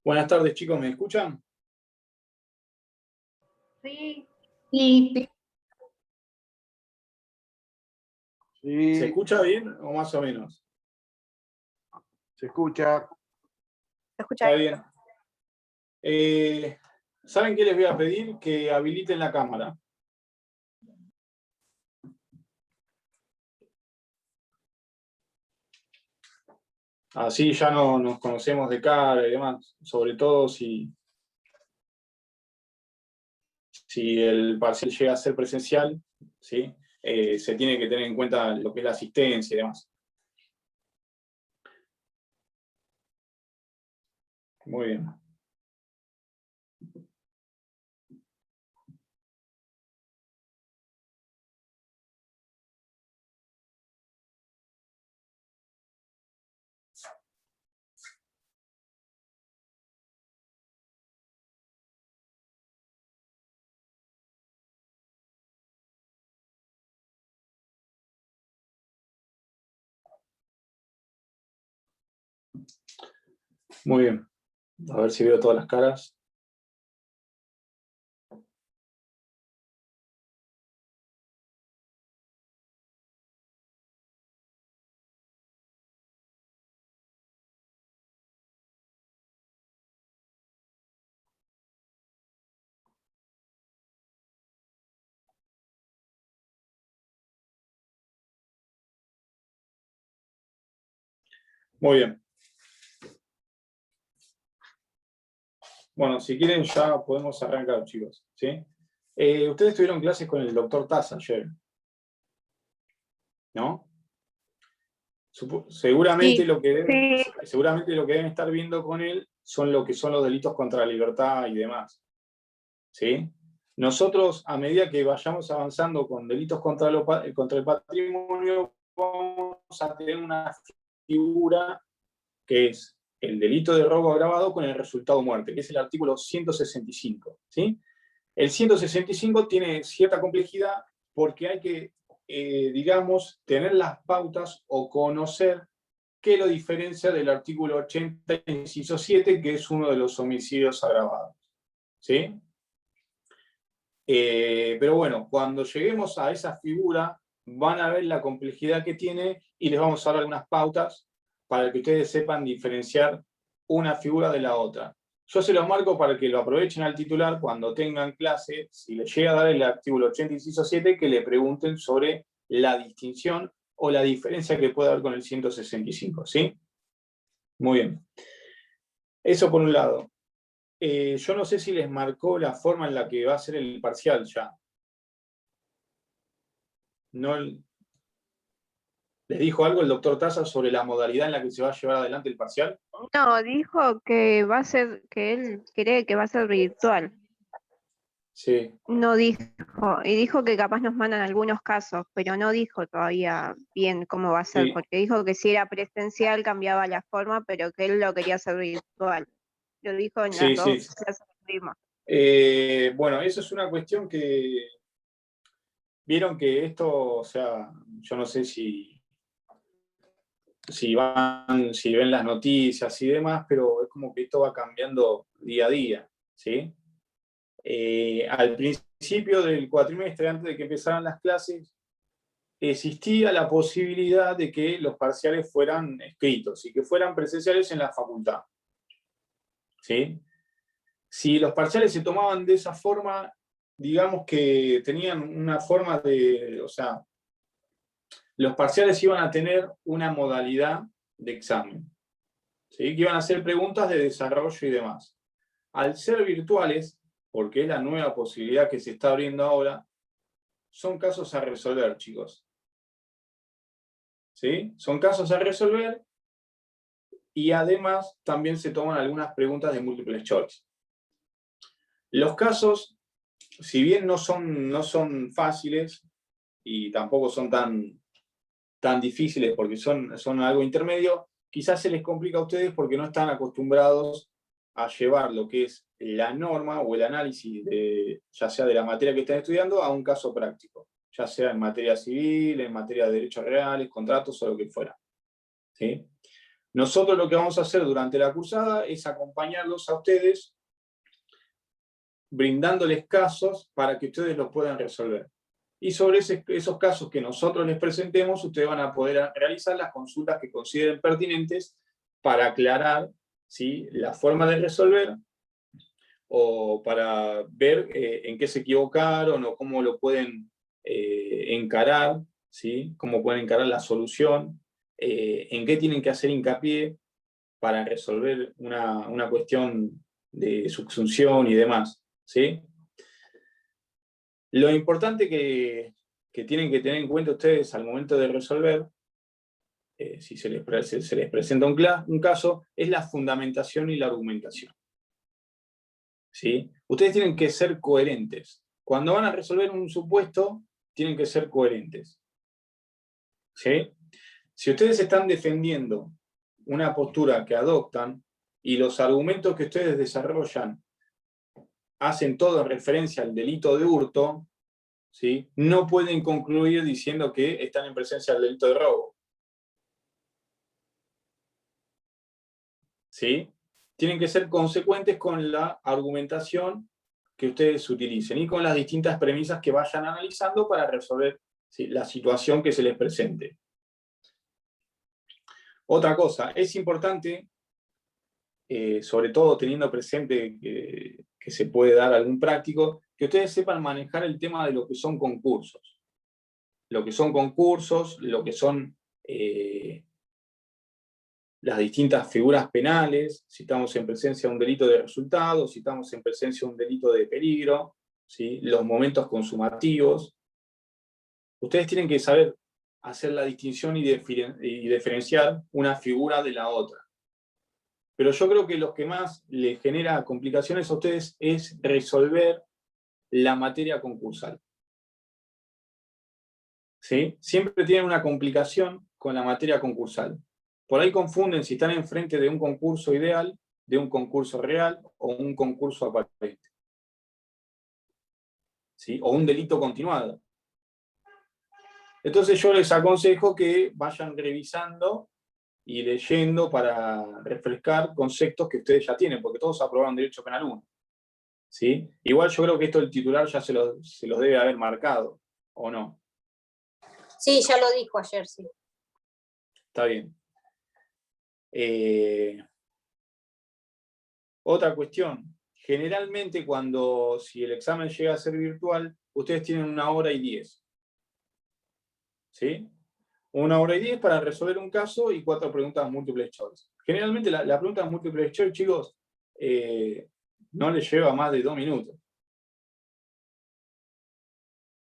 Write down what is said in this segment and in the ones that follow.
Buenas tardes, chicos, ¿me escuchan? Sí. Sí, ¿Se Sí, escucha bien o más o menos? se escucha. Se escucha Está bien. bien. ¿Saben qué les voy a pedir? Que habiliten la cámara. Así ya no nos conocemos de cara y demás. Sobre todo si el parcial llega a ser presencial, ¿sí? Se tiene que tener en cuenta lo que es la asistencia y demás. Muy bien. Muy bien. A ver si veo todas las caras. Muy bien. Bueno, si quieren ya podemos arrancar, chicos, ¿sí? Ustedes tuvieron clases con el doctor Taz ayer, ¿no? Seguramente sí, lo que deben, Sí. seguramente lo que deben estar viendo con él son lo que son los delitos contra la libertad y demás, ¿sí? Nosotros, a medida que vayamos avanzando con delitos contra el patrimonio, vamos a tener una figura que es el delito de robo agravado con el resultado muerte, que es el artículo 165, ¿sí? El 165 tiene cierta complejidad porque hay que, digamos, tener las pautas o conocer qué lo diferencia del artículo 80, inciso 7, que es uno de los homicidios agravados. ¿Sí? Pero bueno, cuando lleguemos a esa figura, van a ver la complejidad que tiene y les vamos a dar algunas pautas para que ustedes sepan diferenciar una figura de la otra. Yo se los marco para que lo aprovechen al titular cuando tengan clase, si les llega a dar el artículo 80, inciso 7, que le pregunten sobre la distinción o la diferencia que puede haber con el 165, ¿sí? Muy bien. Eso por un lado. Yo no sé si les marcó la forma en la que va a ser el parcial ya. No, ¿les dijo algo el doctor Taza sobre la modalidad en la que se va a llevar adelante el parcial? no, dijo que va a ser, que él cree que va a ser virtual. Sí. No dijo, y dijo que capaz nos mandan algunos casos, pero no dijo todavía bien cómo va a ser, Sí, porque dijo que si era presencial cambiaba la forma, pero que él lo quería hacer virtual. Lo dijo en las sí, sí. dos clases que tuvimos. Bueno, eso es una cuestión que vieron que esto, o sea, yo no sé si ven las noticias y demás, pero es como que esto va cambiando día a día, ¿sí? Al principio del cuatrimestre, antes de que empezaran las clases, existía la posibilidad de que los parciales fueran escritos y que fueran presenciales en la facultad, ¿sí? Si los parciales se tomaban de esa forma, digamos que tenían una forma de, o sea, los parciales iban a tener una modalidad de examen, ¿sí? Que iban a hacer preguntas de desarrollo y demás. Al ser virtuales, porque es la nueva posibilidad que se está abriendo ahora, son casos a resolver, chicos. ¿Sí? Son casos a resolver y además también se toman algunas preguntas de múltiples choice. Los casos, si bien no son fáciles y tampoco son tan difíciles porque son algo intermedio, quizás se les complica a ustedes porque no están acostumbrados a llevar lo que es la norma o el análisis ya sea de la materia que están estudiando a un caso práctico, ya sea en materia civil, en materia de derechos reales, contratos o lo que fuera. ¿Sí? Nosotros lo que vamos a hacer durante la cursada es acompañarlos a ustedes, brindándoles casos para que ustedes los puedan resolver. Y sobre esos casos que nosotros les presentemos, ustedes van a poder realizar las consultas que consideren pertinentes para aclarar, ¿sí?, la forma de resolver, o para ver en qué se equivocaron o cómo lo pueden encarar, ¿sí?, cómo pueden encarar la solución, en qué tienen que hacer hincapié para resolver una cuestión de subsunción y demás, ¿sí? Lo importante que tienen que tener en cuenta ustedes al momento de resolver, si se les presenta un caso, es la fundamentación y la argumentación, ¿sí? Ustedes tienen que ser coherentes. Cuando van a resolver un supuesto, tienen que ser coherentes, ¿sí? Si ustedes están defendiendo una postura que adoptan y los argumentos que ustedes desarrollan hacen todo en referencia al delito de hurto, ¿sí?, no pueden concluir diciendo que están en presencia del delito de robo, ¿sí? Tienen que ser consecuentes con la argumentación que ustedes utilicen y con las distintas premisas que vayan analizando para resolver, ¿sí?, la situación que se les presente. Otra cosa, es importante, sobre todo teniendo presente que se puede dar algún práctico, que ustedes sepan manejar el tema de lo que son concursos. Lo que son concursos, lo que son las distintas figuras penales, si estamos en presencia de un delito de resultado, si estamos en presencia de un delito de peligro, ¿sí?, los momentos consumativos. Ustedes tienen que saber hacer la distinción y diferenciar una figura de la otra. Pero yo creo que lo que más les genera complicaciones a ustedes es resolver la materia concursal, ¿sí? Siempre tienen una complicación con la materia concursal. Por ahí confunden si están enfrente de un concurso ideal, de un concurso real o un concurso aparente, ¿sí?, o un delito continuado. Entonces yo les aconsejo que vayan revisando y leyendo para refrescar conceptos que ustedes ya tienen, porque todos aprobaron Derecho Penal 1. ¿Sí? Igual yo creo que esto el titular ya se los debe haber marcado, ¿o no? Sí, ya lo dijo ayer, sí. Está bien. Otra cuestión. Generalmente si el examen llega a ser virtual, ustedes tienen 1 hora y 10. ¿Sí? 1 hora y 10 para resolver un caso y 4 preguntas múltiples choice. Generalmente la pregunta múltiples choice, chicos, no les lleva más de 2 minutos.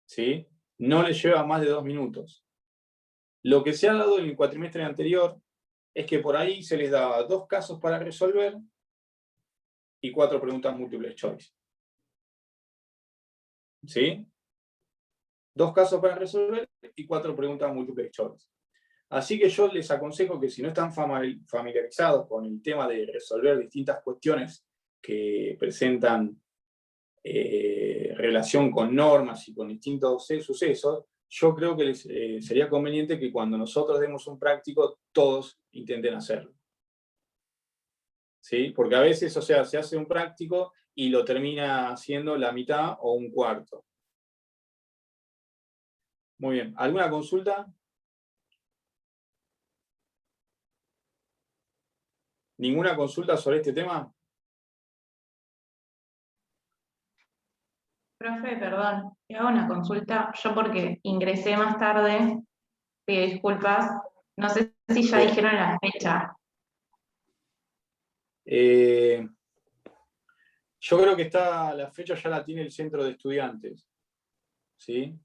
¿Sí? No les lleva más de 2 minutos. Lo que se ha dado en el cuatrimestre anterior es que por ahí se les daba 2 casos para resolver y 4 preguntas múltiples choice. ¿Sí? 2 casos para resolver y 4 preguntas múltiples choice. Así que yo les aconsejo que si no están familiarizados con el tema de resolver distintas cuestiones que presentan relación con normas y con distintos sucesos, yo creo que sería conveniente que cuando nosotros demos un práctico, todos intenten hacerlo. ¿Sí? Porque a veces, o sea, se hace un práctico y lo termina haciendo la mitad o un cuarto. Muy bien. ¿Alguna consulta? ¿Ninguna consulta sobre este tema? Profe, perdón, te hago una consulta. Yo porque ingresé más tarde, pido disculpas. No sé si ya Sí. dijeron la fecha. Yo creo que la fecha ya la tiene el centro de estudiantes. ¿Sí?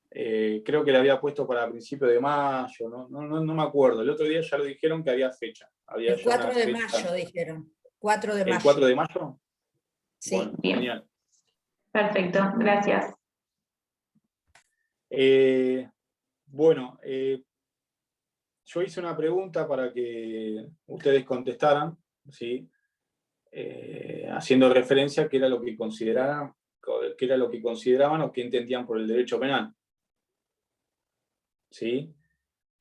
Creo que la había puesto para principios de mayo, no me acuerdo. El otro día ya lo dijeron que había fecha. Había El ya una 4 de fecha. mayo, dijeron. 4 de ¿El mayo. 4 de mayo? Sí. Bueno, Bien. genial. Perfecto, gracias. Bueno, yo hice una pregunta para que ustedes contestaran, ¿sí? Haciendo referencia a qué era lo que consideraban o qué entendían por el derecho penal. ¿Sí?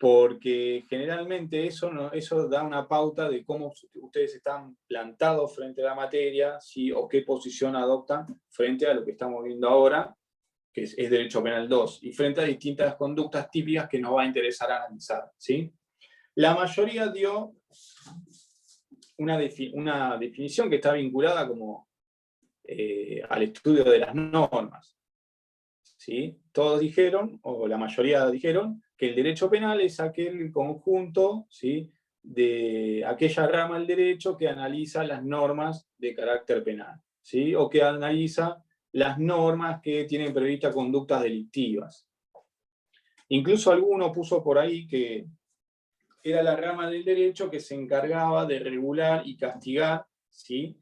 porque generalmente eso da una pauta de cómo ustedes están plantados frente a la materia, ¿sí? O qué posición adoptan frente a lo que estamos viendo ahora, que es Derecho Penal 2, y frente a distintas conductas típicas que nos va a interesar analizar, ¿sí? La mayoría dio una definición que está vinculada como al estudio de las normas, ¿sí? Todos dijeron, o la mayoría dijeron, que el derecho penal es aquel conjunto, ¿sí?, de aquella rama del derecho que analiza las normas de carácter penal, ¿sí?, o que analiza las normas que tienen previstas conductas delictivas. Incluso alguno puso por ahí que era la rama del derecho que se encargaba de regular y castigar, ¿sí?,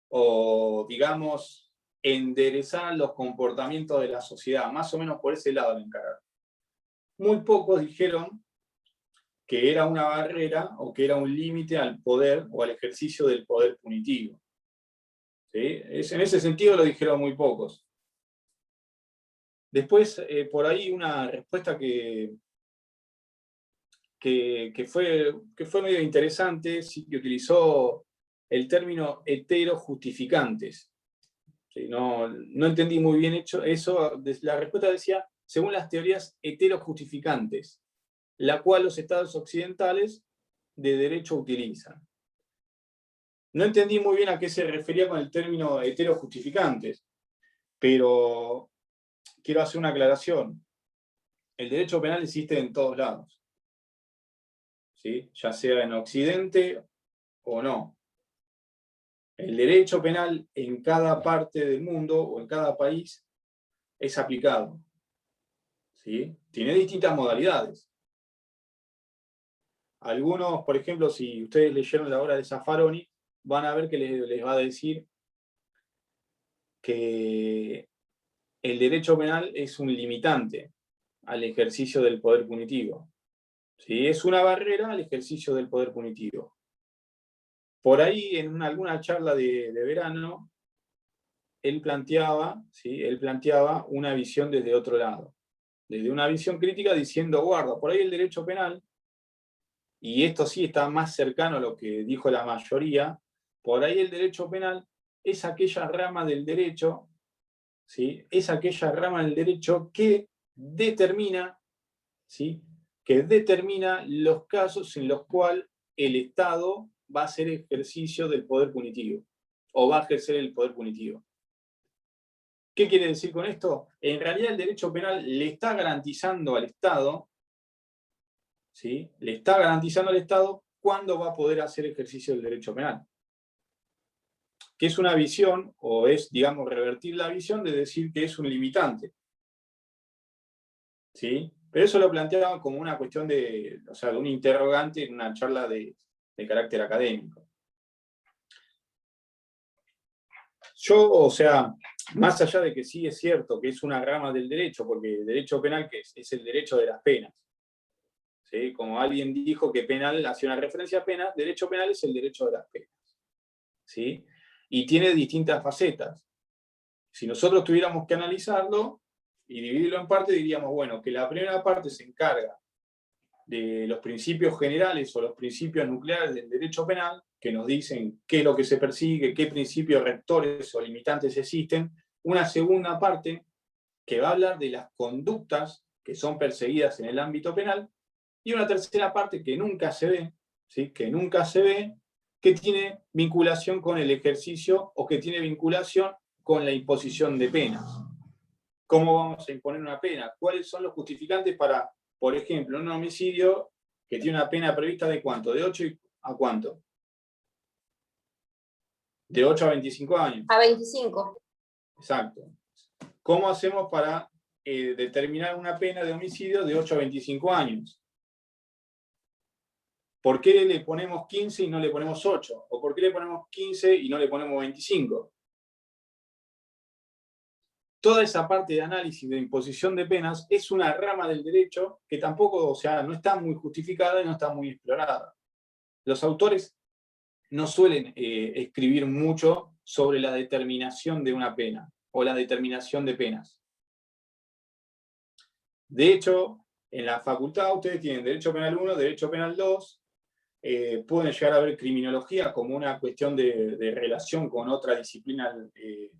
o digamos, enderezar los comportamientos de la sociedad, más o menos por ese lado de encarar. Muy pocos dijeron que era una barrera o que era un límite al poder o al ejercicio del poder punitivo. ¿Sí? En ese sentido lo dijeron muy pocos. Después, por ahí una respuesta que fue medio interesante, sí, que utilizó el término heterojustificantes. ¿Sí? No entendí muy bien eso. La respuesta decía, según las teorías heterojustificantes, la cual los estados occidentales de derecho utilizan. No entendí muy bien a qué se refería con el término heterojustificantes, pero quiero hacer una aclaración. El derecho penal existe en todos lados, ¿sí? Ya sea en Occidente o no. El derecho penal en cada parte del mundo o en cada país es aplicado, ¿sí? Tiene distintas modalidades. Algunos, por ejemplo, si ustedes leyeron la obra de Zaffaroni, van a ver que les va a decir que el derecho penal es un limitante al ejercicio del poder punitivo. ¿Sí? Es una barrera al ejercicio del poder punitivo. Por ahí, en alguna charla de verano, él planteaba una visión desde otro lado. Desde una visión crítica diciendo, guarda, por ahí el derecho penal, y esto sí está más cercano a lo que dijo la mayoría, por ahí el derecho penal es aquella rama del derecho, ¿sí? Es aquella rama del derecho que determina, ¿sí?, que determina los casos en los cuales el Estado va a hacer ejercicio del poder punitivo, o va a ejercer el poder punitivo. ¿Qué quiere decir con esto? En realidad el derecho penal le está garantizando al Estado, ¿sí?, le está garantizando al Estado cuándo va a poder hacer ejercicio del derecho penal. Que es una visión, o es, digamos, revertir la visión de decir que es un limitante. ¿Sí? Pero eso lo planteaba como una cuestión de un interrogante en una charla de carácter académico. Yo, más allá de que sí es cierto que es una rama del derecho, porque el derecho penal que es el derecho de las penas. ¿Sí? Como alguien dijo que penal, hacía una referencia a penas, derecho penal es el derecho de las penas. ¿Sí? Y tiene distintas facetas. Si nosotros tuviéramos que analizarlo y dividirlo en partes, diríamos, bueno, que la primera parte se encarga de los principios generales o los principios nucleares del derecho penal, que nos dicen qué es lo que se persigue, qué principios rectores o limitantes existen. Una segunda parte que va a hablar de las conductas que son perseguidas en el ámbito penal, y una tercera parte que nunca se ve, ¿sí?, que tiene vinculación con el ejercicio o que tiene vinculación con la imposición de penas. ¿Cómo vamos a imponer una pena? ¿Cuáles son los justificantes para, por ejemplo, un homicidio que tiene una pena prevista de cuánto? ¿De 8 a cuánto? De 8 a 25 años. A 25. Exacto. ¿Cómo hacemos para determinar una pena de homicidio de 8 a 25 años? ¿Por qué le ponemos 15 y no le ponemos 8? ¿O por qué le ponemos 15 y no le ponemos 25? Toda esa parte de análisis de imposición de penas es una rama del derecho que tampoco, no está muy justificada y no está muy explorada. Los autores no suelen escribir mucho sobre la determinación de una pena o la determinación de penas. De hecho, En la facultad ustedes tienen Derecho Penal 1, Derecho Penal 2, pueden llegar a ver criminología como una cuestión de relación con otra disciplina que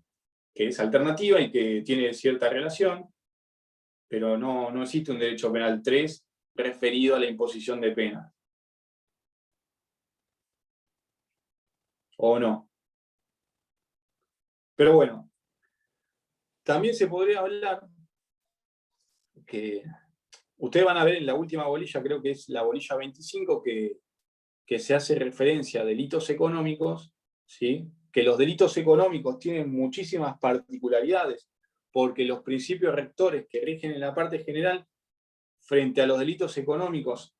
es alternativa y que tiene cierta relación, pero no existe un Derecho Penal 3 referido a la imposición de penas. ¿O no? Pero bueno, también se podría hablar que ustedes van a ver en la última bolilla, creo que es la bolilla 25, que se hace referencia a delitos económicos, ¿sí? Que los delitos económicos tienen muchísimas particularidades, porque los principios rectores que rigen en la parte general frente a los delitos económicos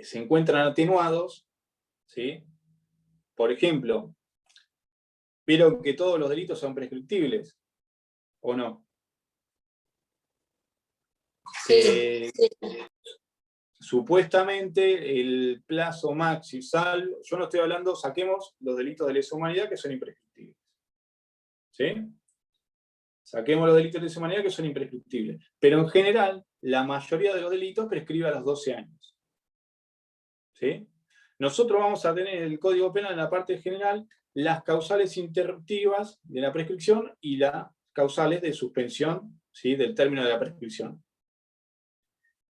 se encuentran atenuados, ¿sí? Por ejemplo, ¿vieron que todos los delitos son prescriptibles? ¿O no? Sí, sí. Supuestamente el plazo máximo, salvo, yo no estoy hablando, saquemos los delitos de lesa humanidad que son imprescriptibles. ¿Sí? Saquemos los delitos de lesa humanidad que son imprescriptibles. Pero en general, la mayoría de los delitos prescribe a los 12 años. ¿Sí? Nosotros vamos a tener en el Código Penal, en la parte general, las causales interruptivas de la prescripción y las causales de suspensión, ¿sí?, del término de la prescripción.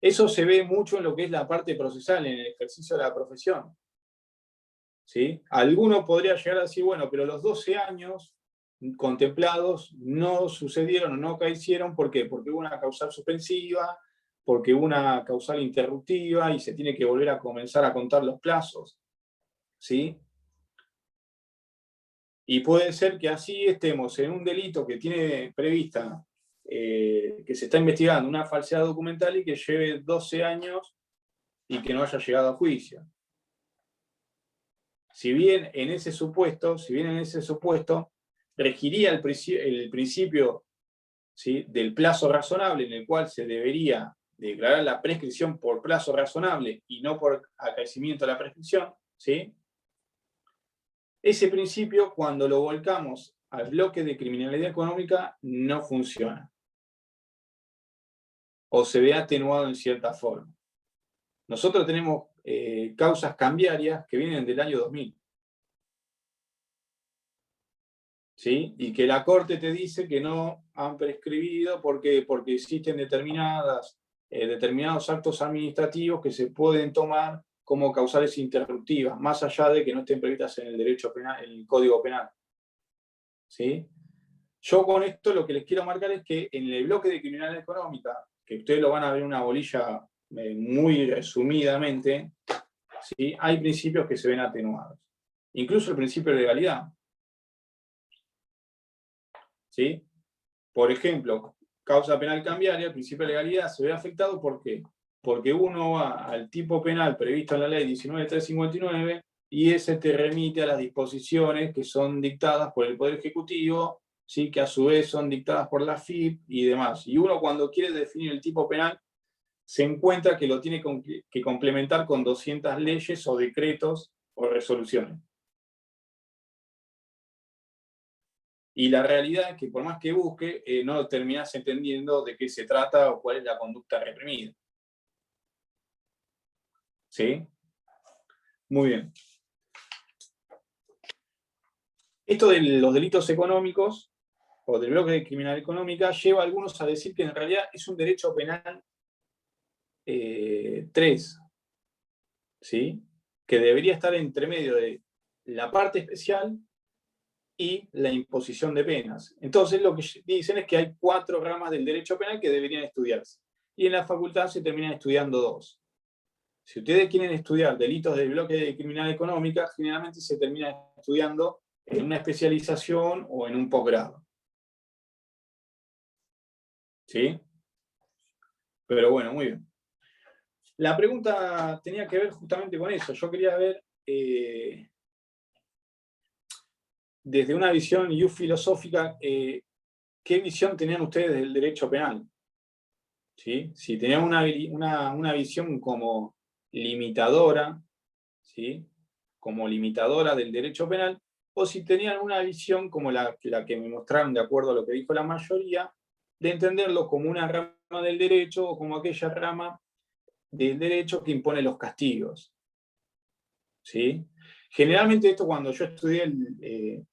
Eso se ve mucho en lo que es la parte procesal, en el ejercicio de la profesión. ¿Sí? Alguno podría llegar a decir, bueno, pero los 12 años contemplados no sucedieron o no caicieron, ¿por qué? Porque hubo una causal suspensiva, porque hubo una causal interruptiva y se tiene que volver a comenzar a contar los plazos. ¿Sí? Y puede ser que así estemos en un delito que tiene prevista, que se está investigando, una falsedad documental y que lleve 12 años y que no haya llegado a juicio. Si bien en ese supuesto, regiría el principio, ¿sí?, del plazo razonable, en el cual se debería declarar la prescripción por plazo razonable y no por acaecimiento de la prescripción, ¿sí? Ese principio, cuando lo volcamos al bloque de criminalidad económica, no funciona. O se ve atenuado en cierta forma. Nosotros tenemos causas cambiarias que vienen del año 2000. ¿Sí? Y que la Corte te dice que no han prescribido porque existen determinados actos administrativos que se pueden tomar como causales interruptivas, más allá de que no estén previstas en el derecho penal, en el Código Penal. ¿Sí? Yo con esto lo que les quiero marcar es que en el bloque de criminalidad económica, que ustedes lo van a ver en una bolilla muy resumidamente, ¿sí?, hay principios que se ven atenuados. Incluso el principio de legalidad. ¿Sí? Por ejemplo, causa penal cambiaria, el principio de legalidad se ve afectado, ¿por qué? Porque uno va al tipo penal previsto en la ley 19.359 y ese te remite a las disposiciones que son dictadas por el Poder Ejecutivo, ¿sí?, que a su vez son dictadas por la FIP y demás. Y uno, cuando quiere definir el tipo penal, se encuentra que lo tiene que complementar con 200 leyes o decretos o resoluciones. Y la realidad es que por más que busque, no terminás entendiendo de qué se trata o cuál es la conducta reprimida. ¿Sí? Muy bien. Esto de los delitos económicos, o del bloque de criminalidad económica, lleva a algunos a decir que en realidad es un derecho penal 3, ¿sí?, que debería estar entre medio de la parte especial y la imposición de penas. Entonces lo que dicen es que hay 4 ramas del derecho penal que deberían estudiarse. Y en la facultad se terminan estudiando 2. Si ustedes quieren estudiar delitos del bloque de criminalidad económica, generalmente se termina estudiando en una especialización o en un posgrado. ¿Sí? Pero bueno, muy bien. La pregunta tenía que ver justamente con eso. Yo quería ver, desde una visión filosófica, ¿qué visión tenían ustedes del derecho penal? ¿Sí? Si tenían una visión como limitadora, ¿sí?, como limitadora del derecho penal, o si tenían una visión como la que me mostraron de acuerdo a lo que dijo la mayoría, de entenderlo como una rama del derecho o como aquella rama del derecho que impone los castigos. ¿Sí? Generalmente esto cuando yo estudié en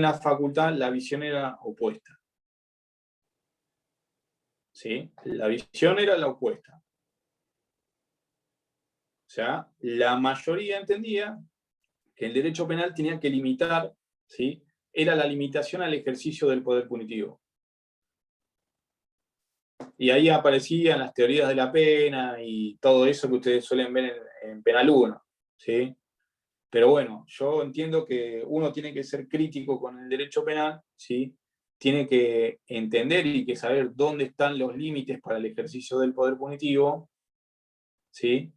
la facultad, la visión era opuesta. ¿Sí? La visión era la opuesta. O sea, la mayoría entendía que el derecho penal tenía que limitar, ¿sí? Era la limitación al ejercicio del poder punitivo. Y ahí aparecían las teorías de la pena y todo eso que ustedes suelen ver en Penal 1, ¿sí? Pero bueno, yo entiendo que uno tiene que ser crítico con el derecho penal, ¿sí? Tiene que entender y que saber dónde están los límites para el ejercicio del poder punitivo, ¿sí?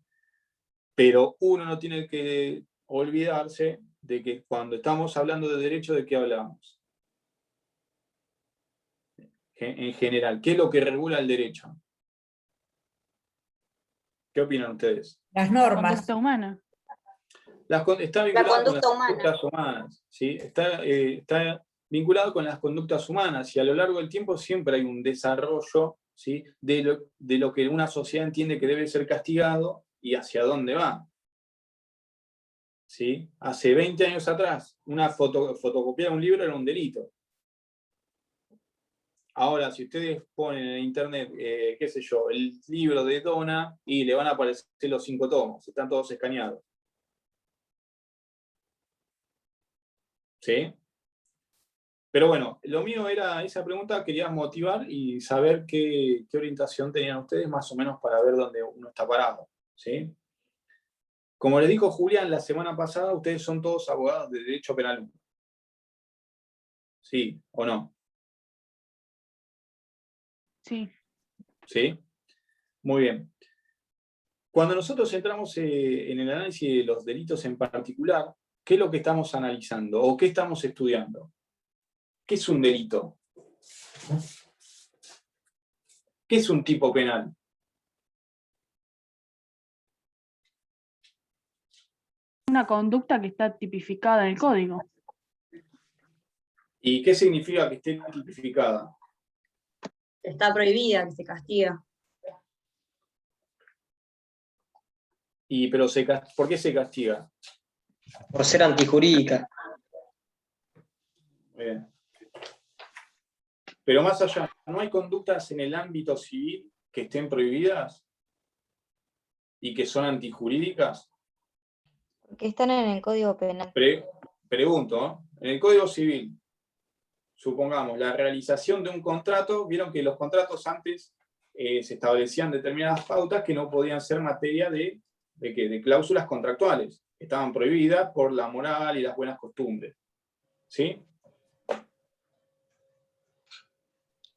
Pero uno no tiene que olvidarse de que cuando estamos hablando de derecho, ¿de qué hablamos? En general, ¿qué es lo que regula el derecho? ¿Qué opinan ustedes? Las La normas. conducta humana. Está vinculado con las conducta humana. conductas humanas, ¿sí? Está vinculado con las conductas humanas y a lo largo del tiempo siempre hay un desarrollo, ¿sí? de lo que una sociedad entiende que debe ser castigado y hacia dónde va. ¿Sí? Hace 20 años atrás, fotocopiar un libro era un delito. Ahora, si ustedes ponen en internet, qué sé yo, el libro de Donna y le van a aparecer los 5 tomos, están todos escaneados. ¿Sí? Pero bueno, lo mío era esa pregunta, quería motivar y saber qué orientación tenían ustedes más o menos para ver dónde uno está parado. ¿Sí? Como les dijo Julián la semana pasada, ustedes son todos abogados de derecho penal. ¿Sí o no? Sí. ¿Sí? Muy bien. Cuando nosotros entramos en el análisis de los delitos en particular, ¿qué es lo que estamos analizando o qué estamos estudiando? ¿Qué es un delito? ¿Qué es un tipo penal? Una conducta que está tipificada en el código. ¿Y qué significa que esté tipificada? Está prohibida, que se castiga. Pero ¿por qué se castiga? Por ser antijurídica. Bien. Pero más allá, ¿no hay conductas en el ámbito civil que estén prohibidas y que son antijurídicas? Que están en el Código Penal. Pregunto, ¿no? En el Código Civil, supongamos, la realización de un contrato, vieron que los contratos antes se establecían determinadas pautas que no podían ser materia de cláusulas contractuales. Estaban prohibidas por la moral y las buenas costumbres. ¿Sí?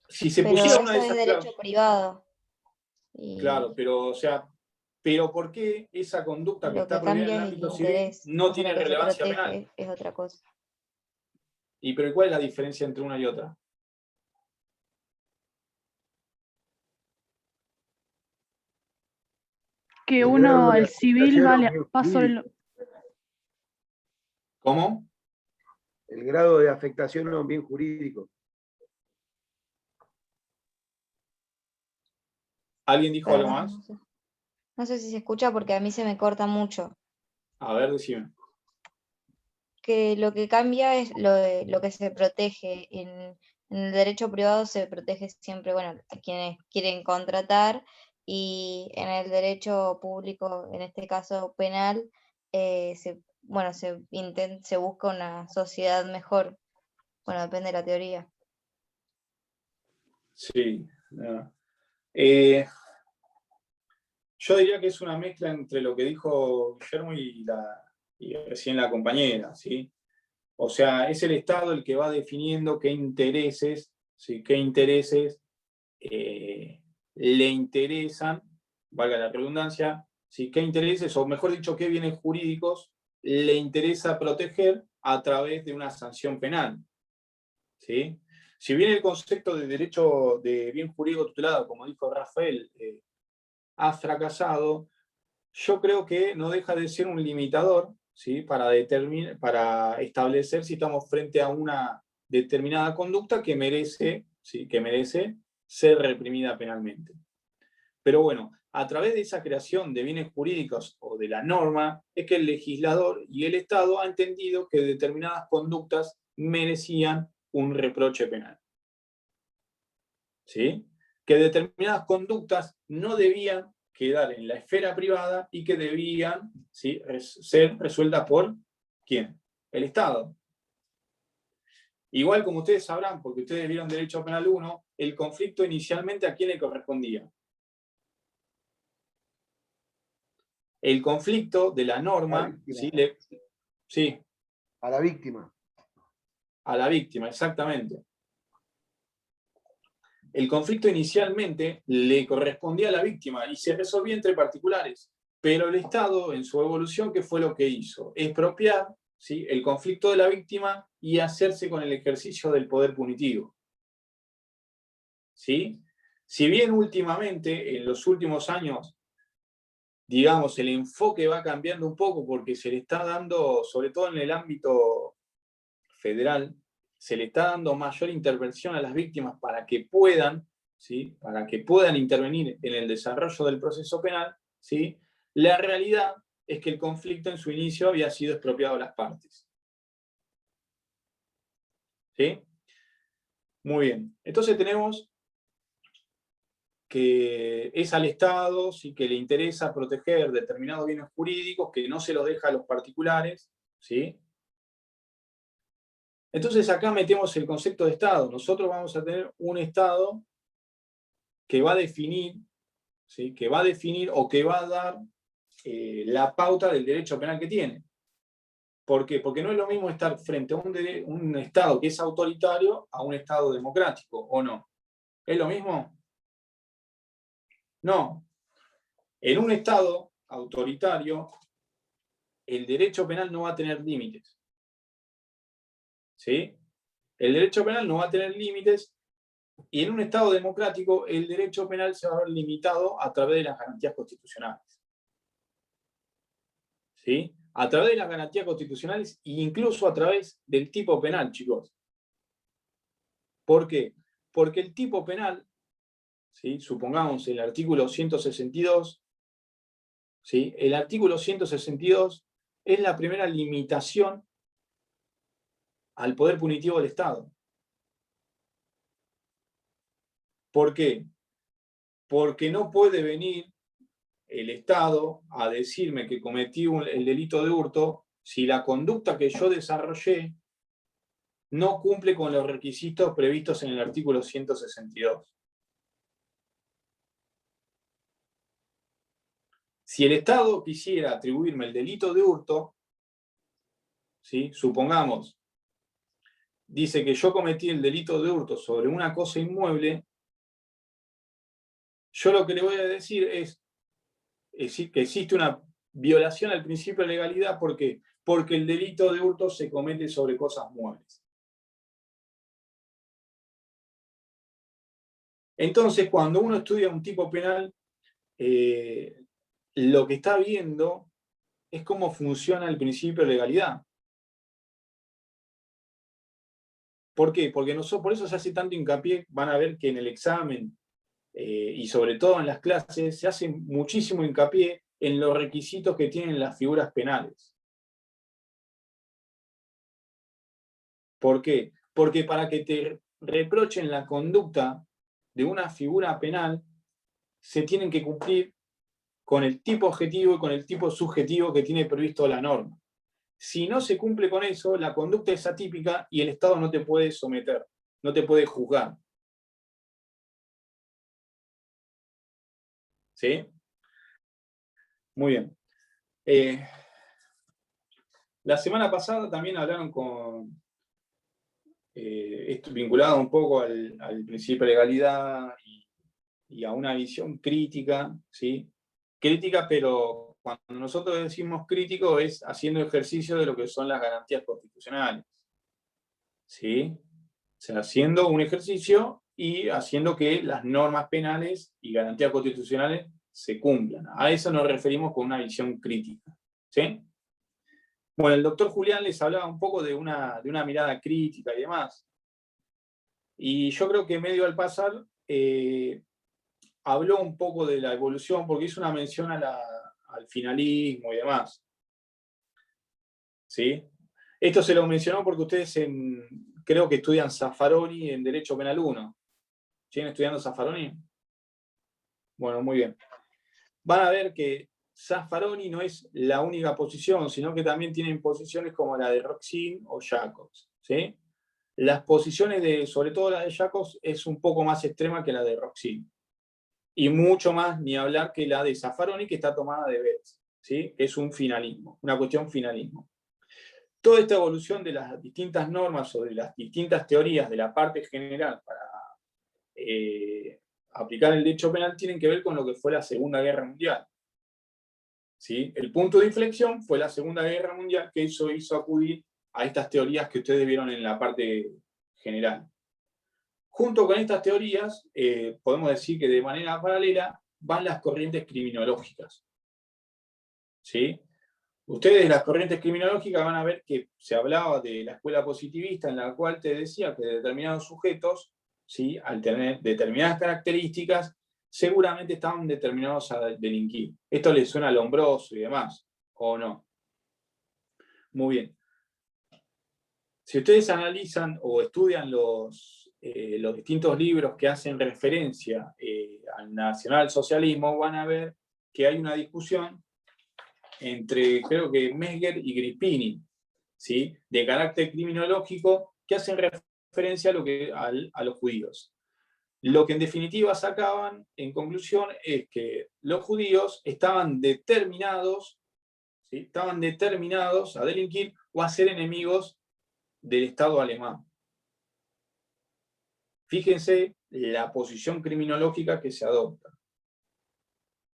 Si se Pero pusiera eso una de es esas derecho cláusulas, privado. Y claro, pero ¿por qué esa conducta que lo está que prohibida en cambia el es el ámbito civil interés. no O sea, tiene lo que se relevancia protege penal? es otra cosa. ¿Pero cuál es la diferencia entre una y otra? Que El uno, grado de el civil, afectación va sobre jurídica. ¿Cómo? El grado de afectación a un bien jurídico. ¿Alguien dijo algo Perdón, más? no sé si se escucha porque a mí se me corta mucho. A ver, decime. Que lo que cambia es lo que se protege. En el derecho privado se protege siempre, bueno, a quienes quieren contratar, y en el derecho público, en este caso penal, se busca una sociedad mejor. Bueno, depende de la teoría. Sí. No. Yo diría que es una mezcla entre lo que dijo Guillermo y recién la compañera, ¿sí? O sea, es el Estado el que va definiendo qué intereses, ¿sí? Qué intereses le interesan, valga la redundancia, ¿sí? Qué intereses, o mejor dicho, qué bienes jurídicos le interesa proteger a través de una sanción penal, ¿sí? Si bien el concepto de derecho de bien jurídico tutelado, como dijo Rafael, ha fracasado, yo creo que no deja de ser un limitador, ¿sí? para establecer si estamos frente a una determinada conducta que merece, ¿sí? que merece ser reprimida penalmente. Pero bueno, a través de esa creación de bienes jurídicos o de la norma, es que el legislador y el Estado han entendido que determinadas conductas merecían un reproche penal. ¿Sí? Que determinadas conductas no debían quedar en la esfera privada y que debían, ¿sí?, ser resueltas por ¿quién? El Estado. Igual como ustedes sabrán, porque ustedes vieron Derecho Penal 1, el conflicto inicialmente ¿a quién le correspondía? El conflicto de la norma, ¿sí? A la víctima. A la víctima, exactamente. El conflicto inicialmente le correspondía a la víctima y se resolvía entre particulares, pero el Estado, en su evolución, ¿qué fue lo que hizo? Expropiar, ¿sí?, el conflicto de la víctima y hacerse con el ejercicio del poder punitivo. ¿Sí? Si bien últimamente, en los últimos años, digamos, el enfoque va cambiando un poco porque se le está dando, sobre todo en el ámbito federal, se le está dando mayor intervención a las víctimas para que puedan, ¿sí?, para que puedan intervenir en el desarrollo del proceso penal, ¿sí? La realidad es que el conflicto en su inicio había sido expropiado a las partes. ¿Sí? Muy bien. Entonces tenemos que es al Estado, sí, que le interesa proteger determinados bienes jurídicos, que no se los deja a los particulares, ¿sí? Entonces acá metemos el concepto de Estado. Nosotros vamos a tener un Estado que va a definir, ¿sí?, que va a definir o que va a dar la pauta del derecho penal que tiene. ¿Por qué? Porque no es lo mismo estar frente a un Estado que es autoritario a un Estado democrático, ¿o no? ¿Es lo mismo? No. En un Estado autoritario, el derecho penal no va a tener límites. ¿Sí? El derecho penal no va a tener límites, y en un Estado democrático el derecho penal se va a ver limitado a través de las garantías constitucionales. ¿Sí? A través de las garantías constitucionales e incluso a través del tipo penal, chicos. ¿Por qué? Porque el tipo penal, ¿sí?, supongamos el artículo 162, ¿sí?, el artículo 162 es la primera limitación al poder punitivo del Estado. ¿Por qué? Porque no puede venir el Estado a decirme que cometí el delito de hurto si la conducta que yo desarrollé no cumple con los requisitos previstos en el artículo 162. Si el Estado quisiera atribuirme el delito de hurto, ¿sí?, supongamos, dice que yo cometí el delito de hurto sobre una cosa inmueble, yo lo que le voy a decir es que existe una violación al principio de legalidad. ¿Por qué? Porque el delito de hurto se comete sobre cosas muebles. Entonces, cuando uno estudia un tipo penal, lo que está viendo es cómo funciona el principio de legalidad. ¿Por qué? Porque por eso se hace tanto hincapié, van a ver que en el examen, y sobre todo en las clases, se hace muchísimo hincapié en los requisitos que tienen las figuras penales. ¿Por qué? Porque para que te reprochen la conducta de una figura penal, se tienen que cumplir con el tipo objetivo y con el tipo subjetivo que tiene previsto la norma. Si no se cumple con eso, la conducta es atípica y el Estado no te puede someter, no te puede juzgar. ¿Sí? Muy bien. La semana pasada también hablaron con esto vinculado un poco al principio de legalidad y a una visión crítica, ¿sí? Crítica, pero cuando nosotros decimos crítico es haciendo ejercicio de lo que son las garantías constitucionales. ¿Sí? O sea, haciendo un ejercicio y haciendo que las normas penales y garantías constitucionales se cumplan. A eso nos referimos con una visión crítica. ¿Sí? Bueno, el doctor Julián les hablaba un poco de una mirada crítica y demás. Y yo creo que medio al pasar habló un poco de la evolución, porque hizo una mención al finalismo y demás. ¿Sí? Esto se lo mencionó porque ustedes creo que estudian Zaffaroni en Derecho Penal 1. ¿Siguen estudiando Zaffaroni? Bueno, muy bien. Van a ver que Zaffaroni no es la única posición, sino que también tienen posiciones como la de Roxin o Jacobs. ¿Sí? Las posiciones sobre todo la de Jacobs, es un poco más extrema que la de Roxin. Y mucho más, ni hablar, que la de Zaffaroni, que está tomada de Betz. ¿Sí? Es un finalismo, una cuestión finalismo. Toda esta evolución de las distintas normas o de las distintas teorías de la parte general para aplicar el derecho penal tienen que ver con lo que fue la Segunda Guerra Mundial. ¿Sí? El punto de inflexión fue la Segunda Guerra Mundial, que eso hizo acudir a estas teorías que ustedes vieron en la parte general. Junto con estas teorías, podemos decir que de manera paralela van las corrientes criminológicas. ¿Sí? Ustedes de las corrientes criminológicas van a ver que se hablaba de la escuela positivista, en la cual te decía que determinados sujetos, ¿sí?, al tener determinadas características, seguramente estaban determinados a delinquir. Esto les suena alombroso y demás, ¿o no? Muy bien. Si ustedes analizan o estudian los distintos libros que hacen referencia al nacionalsocialismo, van a ver que hay una discusión entre, creo que Mesger y Grispini, ¿sí?, de carácter criminológico, que hacen referencia a los judíos. Lo que en definitiva sacaban, en conclusión, es que los judíos estaban determinados, ¿sí?, estaban determinados a delinquir o a ser enemigos del Estado alemán. Fíjense la posición criminológica que se adopta.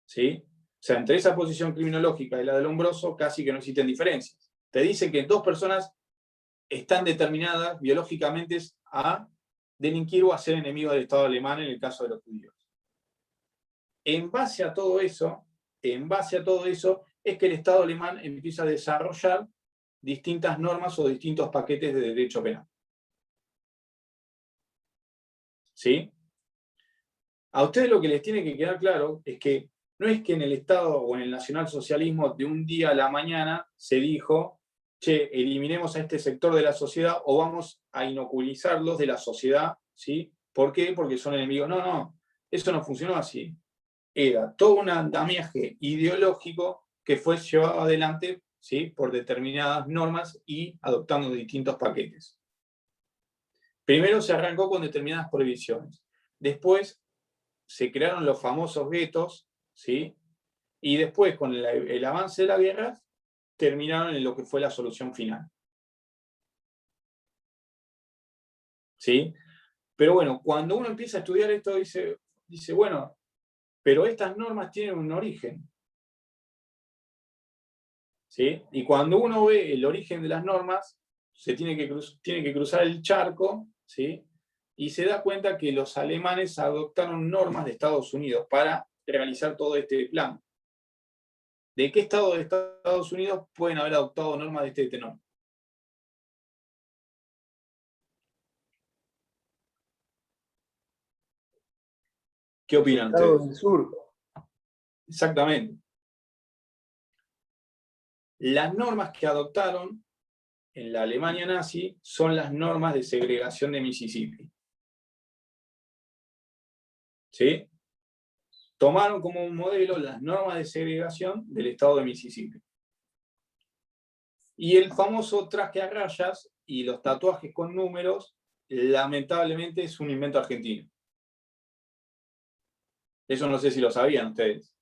¿Sí? O sea, entre esa posición criminológica y la del Lombroso casi que no existen diferencias. Te dice que dos personas están determinadas biológicamente a delinquir o a ser enemigos del Estado alemán en el caso de los judíos. En base a todo eso, es que el Estado alemán empieza a desarrollar distintas normas o distintos paquetes de derecho penal. ¿Sí? A ustedes lo que les tiene que quedar claro es que no es que en el Estado o en el nacionalsocialismo de un día a la mañana se dijo, che, eliminemos a este sector de la sociedad o vamos a inoculizarlos de la sociedad, ¿sí? ¿Por qué? Porque son enemigos. No, eso no funcionó así. Era todo un andamiaje ideológico que fue llevado adelante, ¿sí?, por determinadas normas y adoptando distintos paquetes. Primero se arrancó con determinadas prohibiciones. Después se crearon los famosos guetos, ¿sí? Y después, con el avance de la guerra, terminaron en lo que fue la solución final. ¿Sí? Pero bueno, cuando uno empieza a estudiar esto, dice, bueno, pero estas normas tienen un origen. ¿Sí? Y cuando uno ve el origen de las normas, se tiene que cruzar el charco, ¿sí?, y se da cuenta que los alemanes adoptaron normas de Estados Unidos para realizar todo este plan. ¿De qué estado de Estados Unidos pueden haber adoptado normas de este tenor? ¿Qué opinan Estados ustedes? del sur. Exactamente. Las normas que adoptaron en la Alemania nazi son las normas de segregación de Mississippi. ¿Sí? Tomaron como un modelo las normas de segregación del estado de Mississippi. Y el famoso traje a rayas y los tatuajes con números, lamentablemente es un invento argentino. Eso no sé si lo sabían ustedes.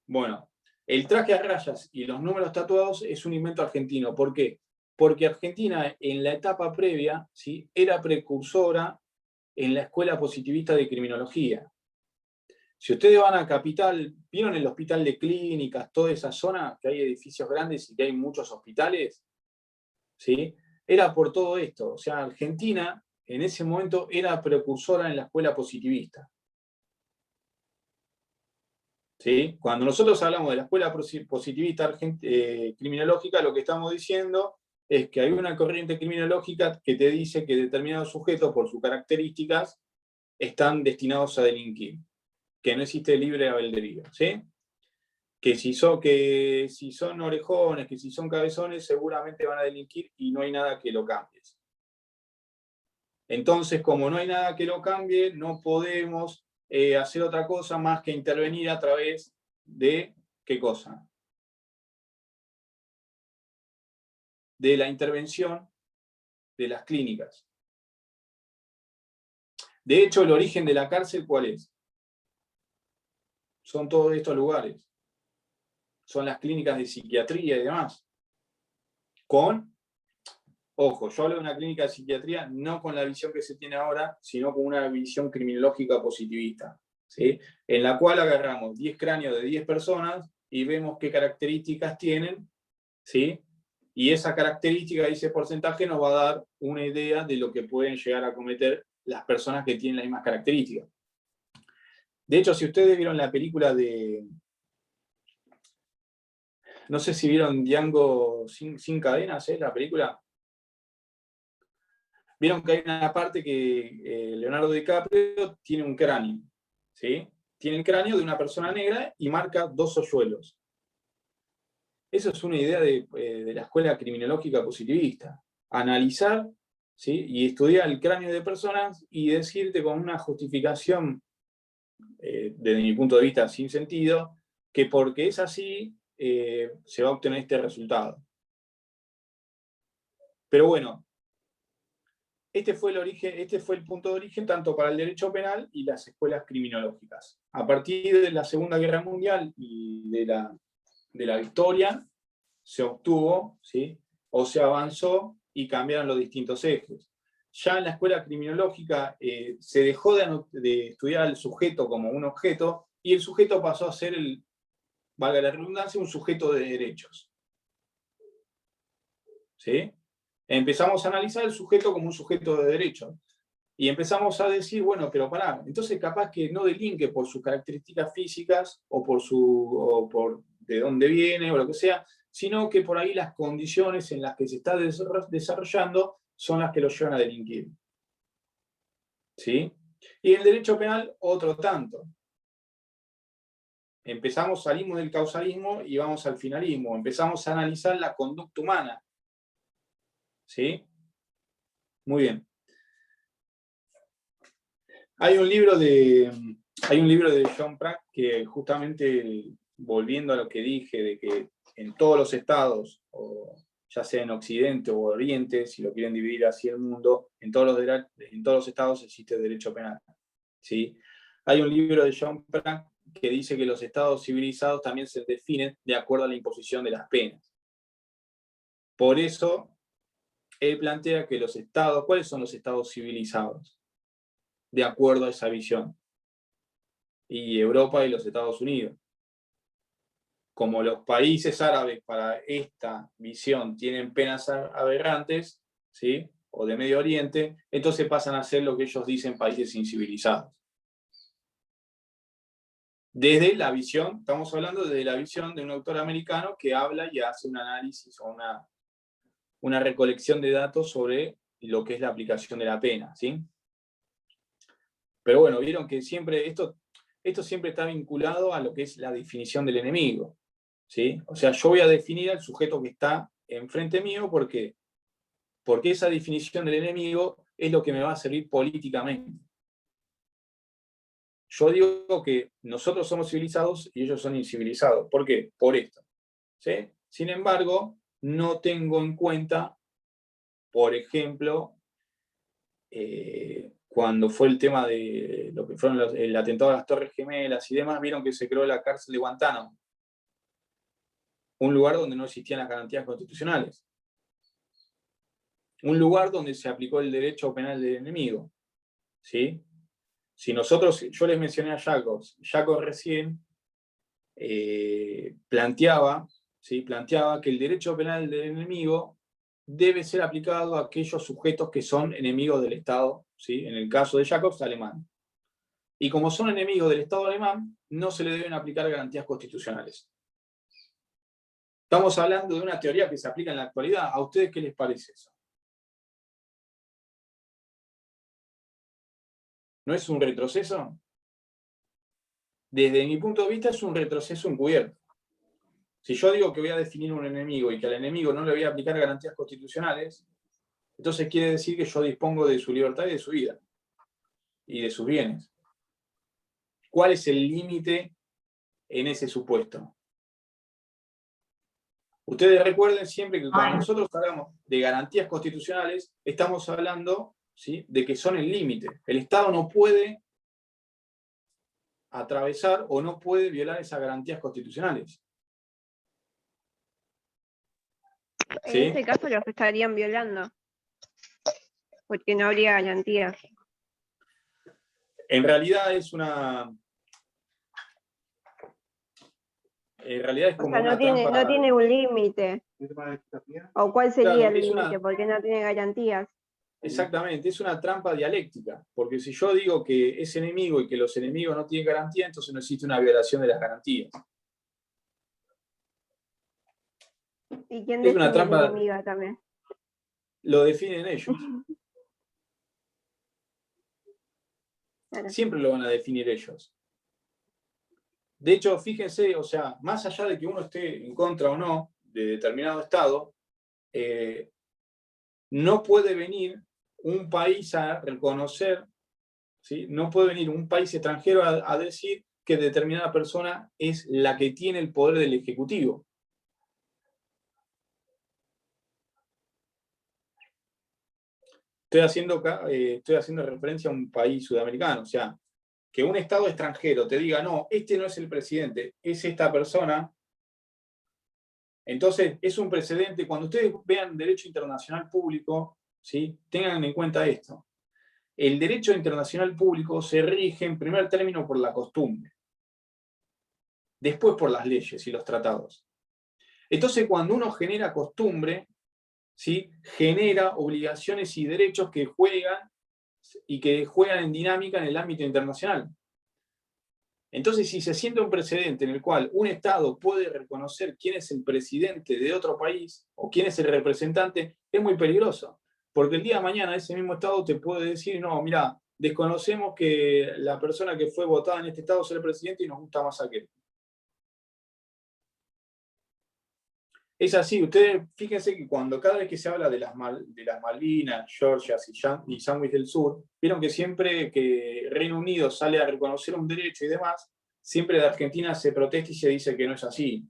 Bueno, el traje a rayas y los números tatuados es un invento argentino. ¿Por qué? Porque Argentina en la etapa previa, ¿sí?, era precursora en la escuela positivista de criminología. Si ustedes van a Capital, ¿vieron el hospital de clínicas, toda esa zona, que hay edificios grandes y que hay muchos hospitales? ¿Sí? Era por todo esto. O sea, Argentina en ese momento era precursora en la escuela positivista. ¿Sí? Cuando nosotros hablamos de la escuela positivista criminológica, lo que estamos diciendo es que hay una corriente criminológica que te dice que determinados sujetos, por sus características, están destinados a delinquir, que no existe libre albedrío, ¿sí? Que si son orejones, que si son cabezones, seguramente van a delinquir y no hay nada que lo cambie. Entonces, como no hay nada que lo cambie, no podemos hacer otra cosa más que intervenir a través de, ¿qué cosa? De la intervención de las clínicas. De hecho, el origen de la cárcel, ¿cuál es? Son todos estos lugares. Son las clínicas de psiquiatría y demás. Ojo, yo hablo de una clínica de psiquiatría no con la visión que se tiene ahora, sino con una visión criminológica positivista, ¿sí? En la cual agarramos 10 cráneos de 10 personas y vemos qué características tienen, ¿sí? Y esa característica, ese porcentaje nos va a dar una idea de lo que pueden llegar a cometer las personas que tienen las mismas características. De hecho, si ustedes vieron la película no sé si vieron Django sin cadenas, la película. Vieron que hay una parte que Leonardo DiCaprio tiene un cráneo, ¿sí? Tiene el cráneo de una persona negra y marca 2 hoyuelos. Eso es una idea de la escuela criminológica positivista. Analizar, ¿sí? Y estudiar el cráneo de personas y decirte con una justificación, desde mi punto de vista sin sentido, que porque es así, se va a obtener este resultado. Pero bueno, este fue el punto de origen tanto para el derecho penal y las escuelas criminológicas. A partir de la Segunda Guerra Mundial y de la victoria, se obtuvo, ¿sí? O se avanzó y cambiaron los distintos ejes. Ya en la escuela criminológica se dejó de estudiar al sujeto como un objeto y el sujeto pasó a ser, valga la redundancia, un sujeto de derechos. ¿Sí? Empezamos a analizar el sujeto como un sujeto de derechos. Y empezamos a decir, bueno, pero pará, entonces capaz que no delinque por sus características físicas o por de dónde viene o lo que sea, sino que por ahí las condiciones en las que se está desarrollando son las que lo llevan a delinquir. ¿Sí? Y el derecho penal, otro tanto. Salimos del causalismo y vamos al finalismo. Empezamos a analizar la conducta humana. ¿Sí? Muy bien. Hay un libro de John Pratt que justamente, volviendo a lo que dije, de que en todos los estados, ya sea en Occidente o Oriente, si lo quieren dividir así el mundo, en todos los estados existe derecho penal. ¿Sí? Hay un libro de John Pratt que dice que los estados civilizados también se definen de acuerdo a la imposición de las penas. Por eso, él plantea que los estados, ¿cuáles son los estados civilizados? De acuerdo a esa visión. Y Europa y los Estados Unidos. Como los países árabes para esta visión tienen penas aberrantes, ¿sí? O de Medio Oriente, entonces pasan a ser lo que ellos dicen países incivilizados. Desde la visión, estamos hablando desde la visión de un autor americano que habla y hace un análisis o una recolección de datos sobre lo que es la aplicación de la pena, ¿sí? Pero bueno, vieron que siempre esto siempre está vinculado a lo que es la definición del enemigo, ¿sí? O sea, yo voy a definir al sujeto que está enfrente mío porque esa definición del enemigo es lo que me va a servir políticamente. Yo digo que nosotros somos civilizados y ellos son incivilizados. ¿Por qué? Por esto, ¿sí? Sin embargo, no tengo en cuenta, por ejemplo, cuando fue el tema de lo que fueron el atentado a las Torres Gemelas y demás, vieron que se creó la cárcel de Guantánamo. Un lugar donde no existían las garantías constitucionales. Un lugar donde se aplicó el derecho penal del enemigo. ¿Sí? Si yo les mencioné a Jacobs recién planteaba que el derecho penal del enemigo debe ser aplicado a aquellos sujetos que son enemigos del Estado, ¿sí? En el caso de Jacobs, alemán. Y como son enemigos del Estado alemán, no se le deben aplicar garantías constitucionales. Estamos hablando de una teoría que se aplica en la actualidad. ¿A ustedes qué les parece eso? ¿No es un retroceso? Desde mi punto de vista es un retroceso encubierto. Si yo digo que voy a definir un enemigo y que al enemigo no le voy a aplicar garantías constitucionales, entonces quiere decir que yo dispongo de su libertad y de su vida y de sus bienes. ¿Cuál es el límite en ese supuesto? Ustedes recuerden siempre que cuando nosotros hablamos de garantías constitucionales, estamos hablando, ¿sí?, de que son el límite. El Estado no puede atravesar o no puede violar esas garantías constitucionales. ¿Sí? En este caso los estarían violando, porque no habría garantías. En realidad es una... En realidad es O como sea, una no tiene, trampa... no tiene un límite. ¿O cuál sería Claro, el es una- límite? Porque no tiene garantías. Exactamente, es una trampa dialéctica, porque si yo digo que es enemigo y que los enemigos no tienen garantía, entonces no existe una violación de las garantías. ¿Y quién Es una define la trampa, enemiga también? lo definen ellos. Claro. Siempre lo van a definir ellos. De hecho, fíjense, o sea, más allá de que uno esté en contra o no de determinado Estado, no puede venir un país a reconocer, ¿sí? No puede venir un país extranjero a decir que determinada persona es la que tiene el poder del Ejecutivo. Estoy haciendo referencia a un país sudamericano, o sea, que un Estado extranjero te diga, no, este no es el presidente, es esta persona. Entonces, es un precedente. Cuando ustedes vean derecho internacional público, ¿sí?, tengan en cuenta esto. El derecho internacional público se rige en primer término por la costumbre, después por las leyes y los tratados. Entonces, cuando uno genera costumbre, ¿sí?, genera obligaciones y derechos que juegan y que juegan en dinámica en el ámbito internacional. Entonces, si se siente un precedente en el cual un Estado puede reconocer quién es el presidente de otro país o quién es el representante, es muy peligroso. Porque el día de mañana ese mismo Estado te puede decir, no, mira, desconocemos que la persona que fue votada en este Estado es el presidente y nos gusta más aquel. Es así, ustedes fíjense que cada vez que se habla de las Malvinas, Georgias y Sandwich del Sur, vieron que siempre que Reino Unido sale a reconocer un derecho y demás, siempre de Argentina se protesta y se dice que no es así.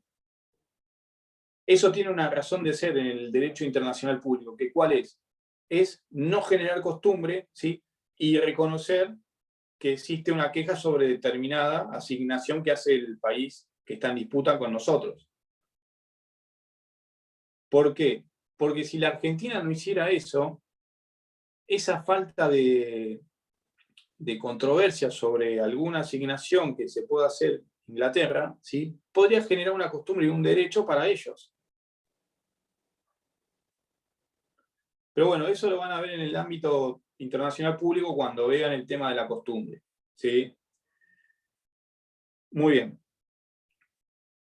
Eso tiene una razón de ser en el derecho internacional público, que ¿cuál es? Es no generar costumbre, ¿sí?, y reconocer que existe una queja sobre determinada asignación que hace el país que está en disputa con nosotros. ¿Por qué? Porque si la Argentina no hiciera eso, esa falta de controversia sobre alguna asignación que se pueda hacer en Inglaterra, ¿sí?, podría generar una costumbre y un derecho para ellos. Pero bueno, eso lo van a ver en el ámbito internacional público cuando vean el tema de la costumbre, ¿sí? Muy bien.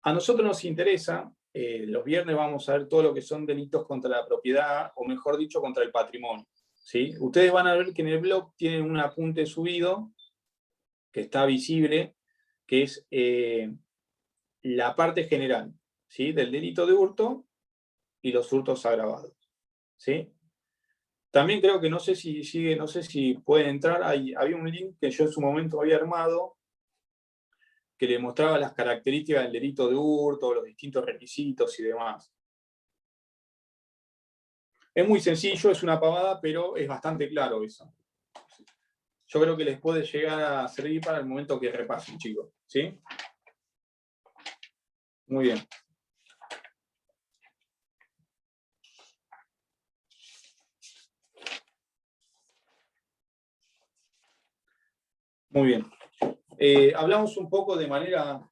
A nosotros nos interesa, los viernes vamos a ver todo lo que son delitos contra la propiedad, o mejor dicho, contra el patrimonio, ¿sí? Ustedes van a ver que en el blog tienen un apunte subido, que está visible, que es la parte general, ¿sí?, del delito de hurto y los hurtos agravados, ¿sí? También creo que no sé si pueden entrar, había un link que yo en su momento había armado, que le mostraba las características del delito de hurto, los distintos requisitos y demás. Es muy sencillo, es una pavada, pero es bastante claro eso. Yo creo que les puede llegar a servir para el momento que repasen, chicos, ¿sí? Muy bien. Muy bien. Hablamos un poco de manera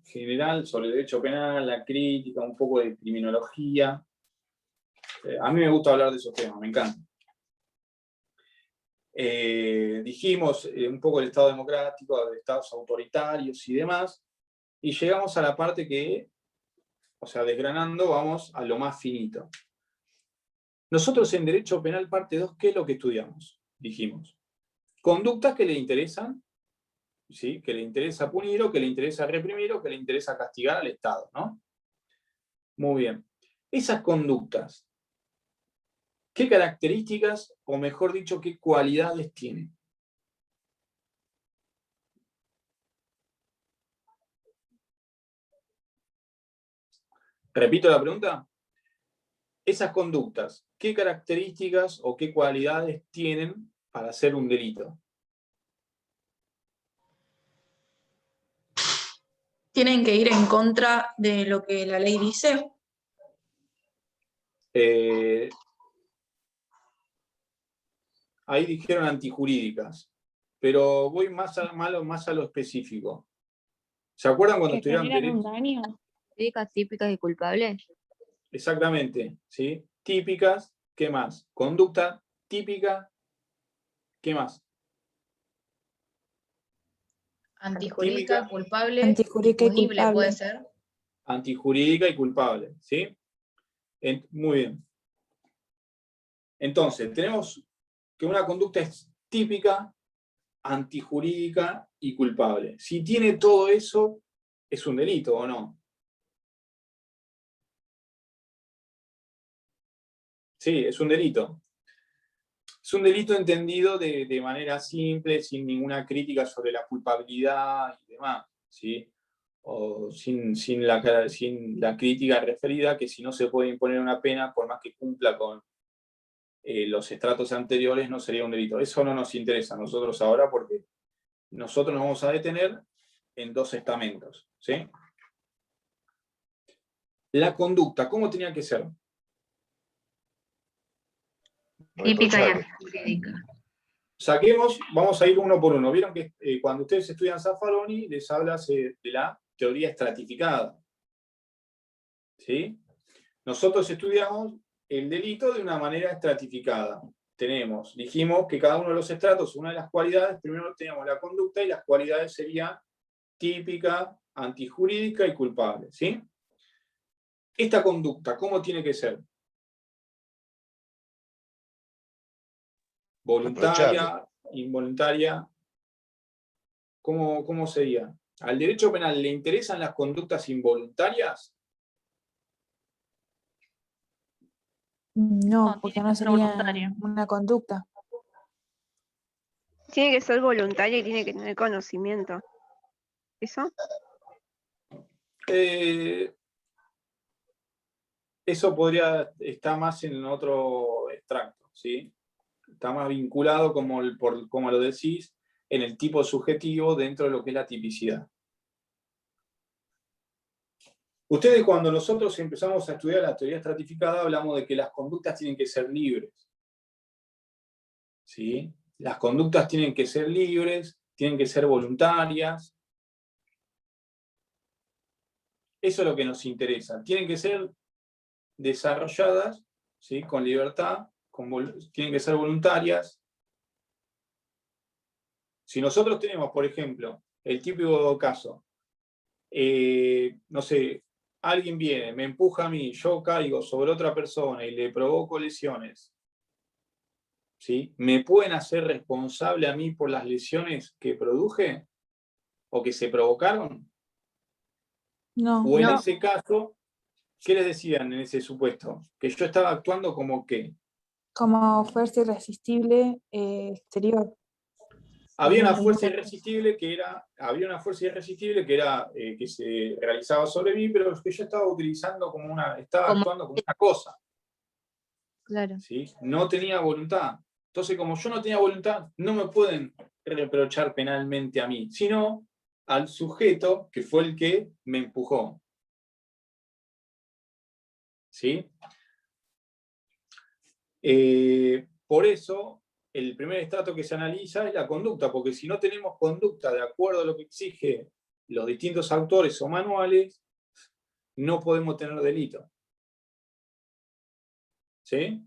general sobre el derecho penal, la crítica, un poco de criminología. A mí me gusta hablar de esos temas, me encanta. Dijimos un poco del Estado democrático, de estados autoritarios y demás, y llegamos a la parte que, o sea, desgranando, vamos a lo más finito. Nosotros en Derecho Penal parte 2, ¿qué es lo que estudiamos? Dijimos. conductas que le interesan, ¿sí? Que le interesa punir, o que le interesa reprimir, o que le interesa castigar al Estado, ¿no? Muy bien. Esas conductas, ¿qué características, o mejor dicho, qué cualidades tienen? Repito la pregunta. Esas conductas, ¿qué características o qué cualidades tienen para hacer un delito? Tienen que ir en contra de lo que la ley dice. Ahí dijeron antijurídicas, pero voy más a lo específico. ¿Se acuerdan cuando Que estudiaron generan un derecho? daño. Jurídicas típicas y culpables. Exactamente, ¿sí? Típicas, ¿qué más? Conducta típica, ¿qué más? Antijurídica, Típica, culpable, Antijurídica y impunible culpable. puede ser. antijurídica y culpable, ¿sí? Muy bien. Entonces, tenemos que una conducta es típica, antijurídica y culpable. Si tiene todo eso, ¿es un delito o no? Sí, es un delito. Es un delito entendido de manera simple, sin ninguna crítica sobre la culpabilidad y demás, ¿sí? O sin la crítica referida que si no se puede imponer una pena, por más que cumpla con los estratos anteriores, no sería un delito. Eso no nos interesa a nosotros ahora, porque nosotros nos vamos a detener en dos estamentos, ¿sí? La conducta, ¿cómo tenía que ser? Típica y Reprochable. antijurídica. Saquemos, vamos a ir uno por uno. Vieron que cuando ustedes estudian Zaffaroni, les habla de la teoría estratificada, ¿sí? Nosotros estudiamos el delito de una manera estratificada. Dijimos que cada uno de los estratos, una de las cualidades, primero teníamos la conducta y las cualidades serían típica, antijurídica y culpable, ¿sí? Esta conducta, ¿cómo tiene que ser? Voluntaria, involuntaria. ¿Cómo sería? ¿Al derecho penal le interesan las conductas involuntarias? No, No, porque tiene no que ser sería voluntario. una conducta. Tiene que ser voluntaria y tiene que tener conocimiento. ¿Eso? Eso podría estar más en otro extracto, ¿sí? Está más vinculado, como lo decís, en el tipo subjetivo dentro de lo que es la tipicidad. Ustedes, cuando nosotros empezamos a estudiar la teoría estratificada, hablamos de que las conductas tienen que ser libres, ¿sí? Las conductas tienen que ser libres, tienen que ser voluntarias. Eso es lo que nos interesa. Tienen que ser desarrolladas, ¿sí? Con libertad, tienen que ser voluntarias. Si nosotros tenemos, por ejemplo, el típico caso, no sé, alguien viene, me empuja a mí, yo caigo sobre otra persona y le provoco lesiones, ¿sí? ¿Me pueden hacer responsable a mí por las lesiones que produje o que se provocaron? No. O en ese caso, ¿qué les decían en ese supuesto? Que yo estaba actuando como ¿qué? Como fuerza irresistible exterior. Había una fuerza irresistible que era, que se realizaba sobre mí, pero que yo estaba utilizando estaba actuando como una cosa. Claro. ¿Sí? No tenía voluntad. Entonces, como yo no tenía voluntad, no me pueden reprochar penalmente a mí, sino al sujeto que fue el que me empujó. ¿Sí? Por eso, el primer estrato que se analiza es la conducta, porque si no tenemos conducta de acuerdo a lo que exige los distintos autores o manuales, no podemos tener delito. ¿Sí?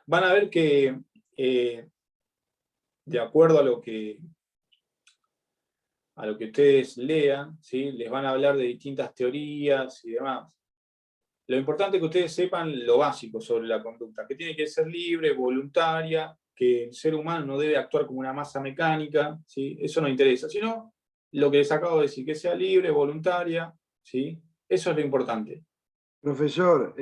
Van a ver que, de acuerdo a lo que ustedes lean, ¿sí? Les van a hablar de distintas teorías y demás. Lo importante es que ustedes sepan lo básico sobre la conducta, que tiene que ser libre, voluntaria, que el ser humano no debe actuar como una masa mecánica, ¿sí? Eso no interesa, sino lo que les acabo de decir, que sea libre, voluntaria, ¿sí? Eso es lo importante. Profesor,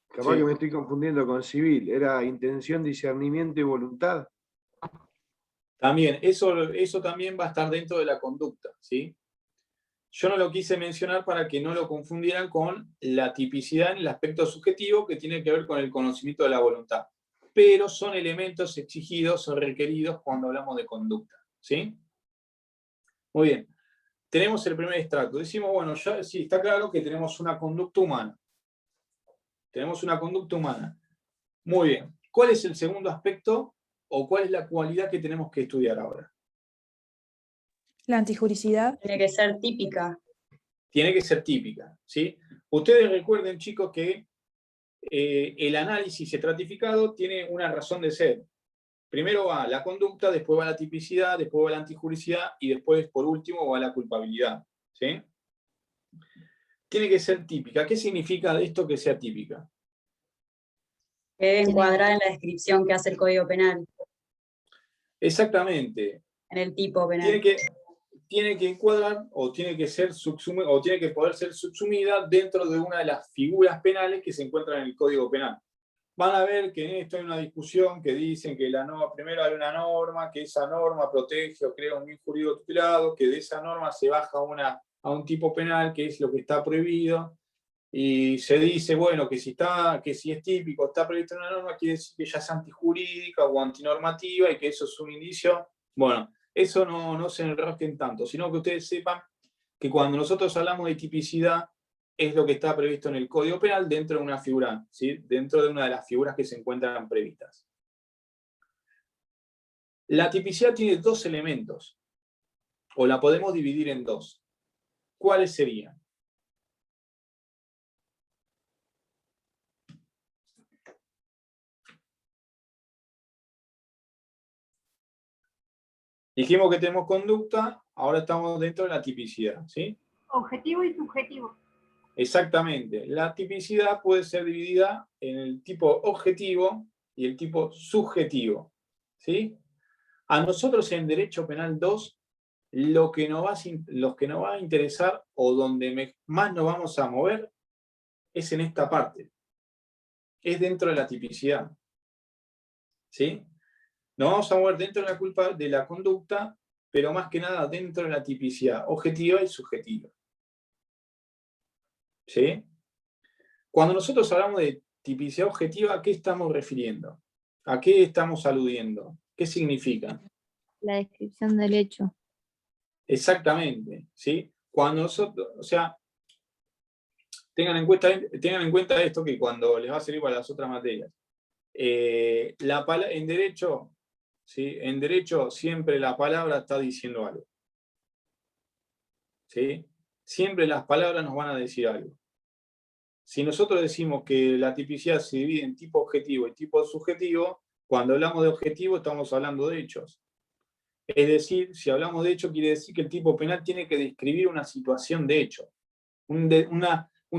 capaz Sí. que me estoy confundiendo con civil. ¿Era intención, discernimiento y voluntad? También, eso también va a estar dentro de la conducta, ¿sí? Yo no lo quise mencionar para que no lo confundieran con la tipicidad en el aspecto subjetivo que tiene que ver con el conocimiento de la voluntad. Pero son elementos exigidos o requeridos cuando hablamos de conducta, ¿sí? Muy bien. Tenemos el primer extracto. Decimos, bueno, ya sí, está claro que tenemos una conducta humana. Tenemos una conducta humana. Muy bien. ¿Cuál es el segundo aspecto o cuál es la cualidad que tenemos que estudiar ahora? La antijuricidad. Tiene que ser típica. Tiene que ser típica, ¿sí? Ustedes recuerden, chicos, que el análisis estratificado tiene una razón de ser. Primero va la conducta, después va la tipicidad, después va la antijuricidad y después, por último, va la culpabilidad, ¿sí? Tiene que ser típica. ¿Qué significa de esto que sea típica? Que debe encuadrar en la descripción que hace el Código Penal, Exactamente. en el tipo penal. Tiene que encuadrar o tiene que ser o tiene que poder ser subsumida dentro de una de las figuras penales que se encuentran en el Código Penal. Van a ver que en esto hay una discusión que dicen que primero hay una norma, que esa norma protege o crea un bien jurídico tutelado, que de esa norma se baja a un tipo penal, que es lo que está prohibido, y se dice, bueno, que si es típico, está previsto en una norma, quiere decir que ya es antijurídica o antinormativa y que eso es un indicio. Bueno, eso no se enrosquen tanto, sino que ustedes sepan que cuando nosotros hablamos de tipicidad, es lo que está previsto en el Código Penal dentro de una figura, ¿sí? Dentro de una de las figuras que se encuentran previstas. La tipicidad tiene dos elementos, o la podemos dividir en dos. ¿Cuáles serían? Dijimos que tenemos conducta, ahora estamos dentro de la tipicidad, ¿sí? Objetivo y subjetivo. Exactamente. La tipicidad puede ser dividida en el tipo objetivo y el tipo subjetivo, ¿sí? A nosotros en Derecho Penal 2, lo que nos va a interesar o donde más nos vamos a mover es en esta parte. Es dentro de la tipicidad, ¿sí? Nos vamos a mover dentro de la conducta, pero más que nada dentro de la tipicidad objetiva y subjetiva. ¿Sí? Cuando nosotros hablamos de tipicidad objetiva, ¿a qué estamos refiriendo? ¿A qué estamos aludiendo? ¿Qué significa? La descripción del hecho. Exactamente, ¿sí? Cuando nosotros, o sea, tengan en cuenta esto que cuando les va a servir para las otras materias. En derecho, ¿sí? En derecho siempre la palabra está diciendo algo. ¿Sí? Siempre las palabras nos van a decir algo. Si nosotros decimos que la tipicidad se divide en tipo objetivo y tipo subjetivo, cuando hablamos de objetivo estamos hablando de hechos. Es decir, si hablamos de hecho, quiere decir que el tipo penal tiene que describir una situación de hecho, un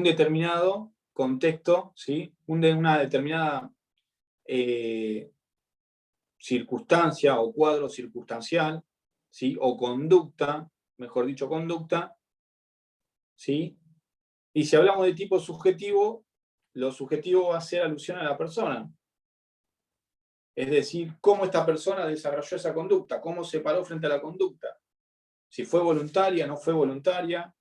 determinado contexto, ¿sí? Una determinada circunstancia o cuadro circunstancial, ¿sí? O conducta, mejor dicho, conducta, ¿sí? Y si hablamos de tipo subjetivo, lo subjetivo va a hacer alusión a la persona. Es decir, cómo esta persona desarrolló esa conducta, cómo se paró frente a la conducta. Si fue voluntaria, no fue voluntaria.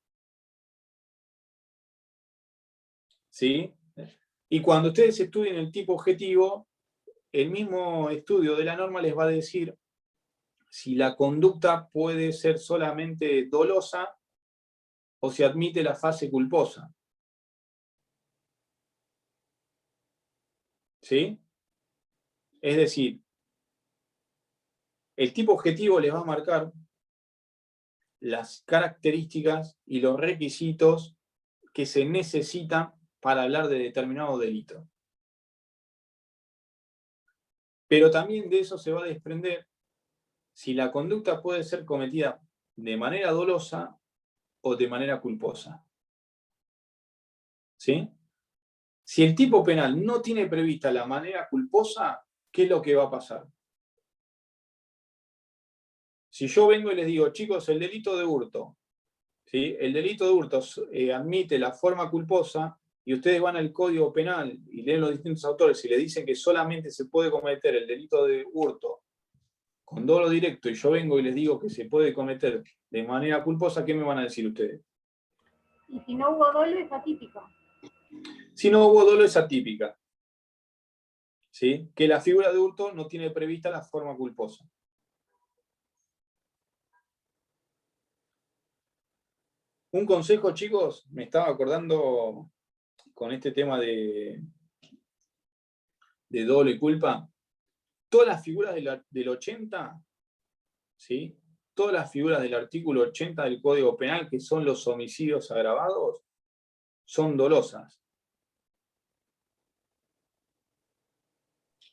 ¿Sí? Y cuando ustedes estudien el tipo objetivo, el mismo estudio de la norma les va a decir si la conducta puede ser solamente dolosa o si admite la fase culposa. ¿Sí? Es decir, el tipo objetivo les va a marcar las características y los requisitos que se necesitan para hablar de determinado delito. Pero también de eso se va a desprender si la conducta puede ser cometida de manera dolosa o de manera culposa. ¿Sí? Si el tipo penal no tiene prevista la manera culposa, ¿qué es lo que va a pasar? Si yo vengo y les digo, chicos, el delito de hurto, ¿sí? El delito de hurto admite la forma culposa, y ustedes van al Código Penal y leen los distintos autores y le dicen que solamente se puede cometer el delito de hurto con dolo directo, y yo vengo y les digo que se puede cometer de manera culposa, ¿qué me van a decir ustedes? Y si no hubo dolo, es atípico. Si no hubo dolo, es atípica. ¿Sí? Que la figura de hurto no tiene prevista la forma culposa. Un consejo, chicos, me estaba acordando con este tema de dolo y culpa. Todas las figuras del 80, ¿sí? Todas las figuras del artículo 80 del Código Penal, que son los homicidios agravados, son dolosas.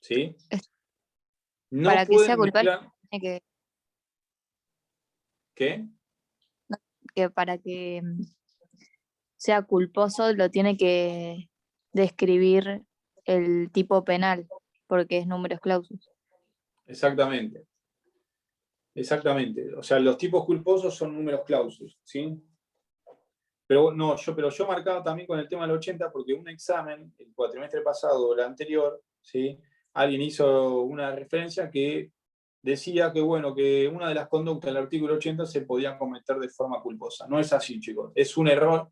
¿Sí? No Para que sea pueden culpable, mezclar... tiene ¿Qué? que para que sea culposo lo tiene que describir el tipo penal, porque es numerus clausus. Exactamente. Exactamente. O sea, los tipos culposos son números clausus, ¿sí? Pero yo marcaba también con el tema del 80, porque un examen, el cuatrimestre pasado o el anterior, ¿sí? Alguien hizo una referencia que decía que, bueno, que una de las conductas del artículo 80 se podía cometer de forma culposa. No es así, chicos. Es un error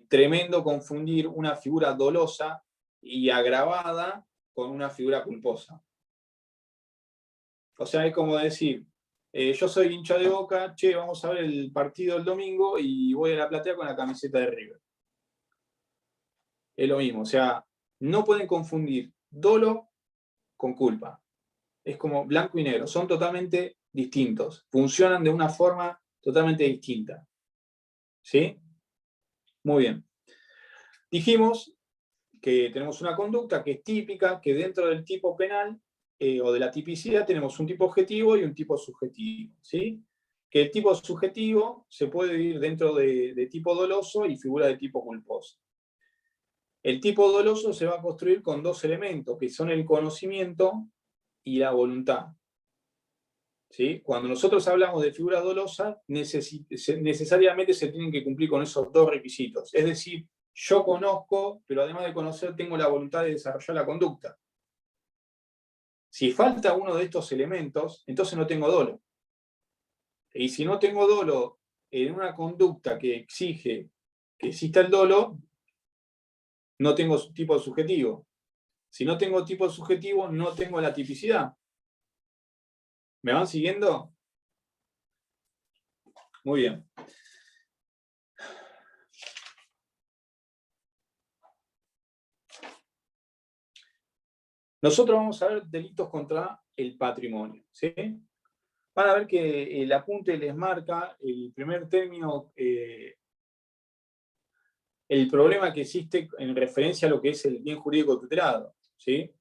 tremendo confundir una figura dolosa y agravada con una figura culposa. O sea, es como decir, yo soy hincha de Boca, che, vamos a ver el partido el domingo y voy a la platea con la camiseta de River. Es lo mismo, o sea, no pueden confundir dolo con culpa. Es como blanco y negro, son totalmente distintos, funcionan de una forma totalmente distinta. ¿Sí? Muy bien. Dijimos que tenemos una conducta que es típica, que dentro del tipo penal o de la tipicidad tenemos un tipo objetivo y un tipo subjetivo, ¿sí? Que el tipo subjetivo se puede ir dentro de tipo doloso y figura de tipo culposo. El tipo doloso se va a construir con dos elementos, que son el conocimiento y la voluntad. ¿Sí? Cuando nosotros hablamos de figuras dolosas, necesariamente se tienen que cumplir con esos dos requisitos. Es decir, yo conozco, pero además de conocer, tengo la voluntad de desarrollar la conducta. Si falta uno de estos elementos, entonces no tengo dolo. Y si no tengo dolo en una conducta que exige que exista el dolo, no tengo tipo subjetivo. Si no tengo tipo subjetivo, no tengo la tipicidad. ¿Me van siguiendo? Muy bien. Nosotros vamos a ver delitos contra el patrimonio, ¿sí? Van a ver que el apunte les marca el primer término, el problema que existe en referencia a lo que es el bien jurídico tutelado, ¿sí?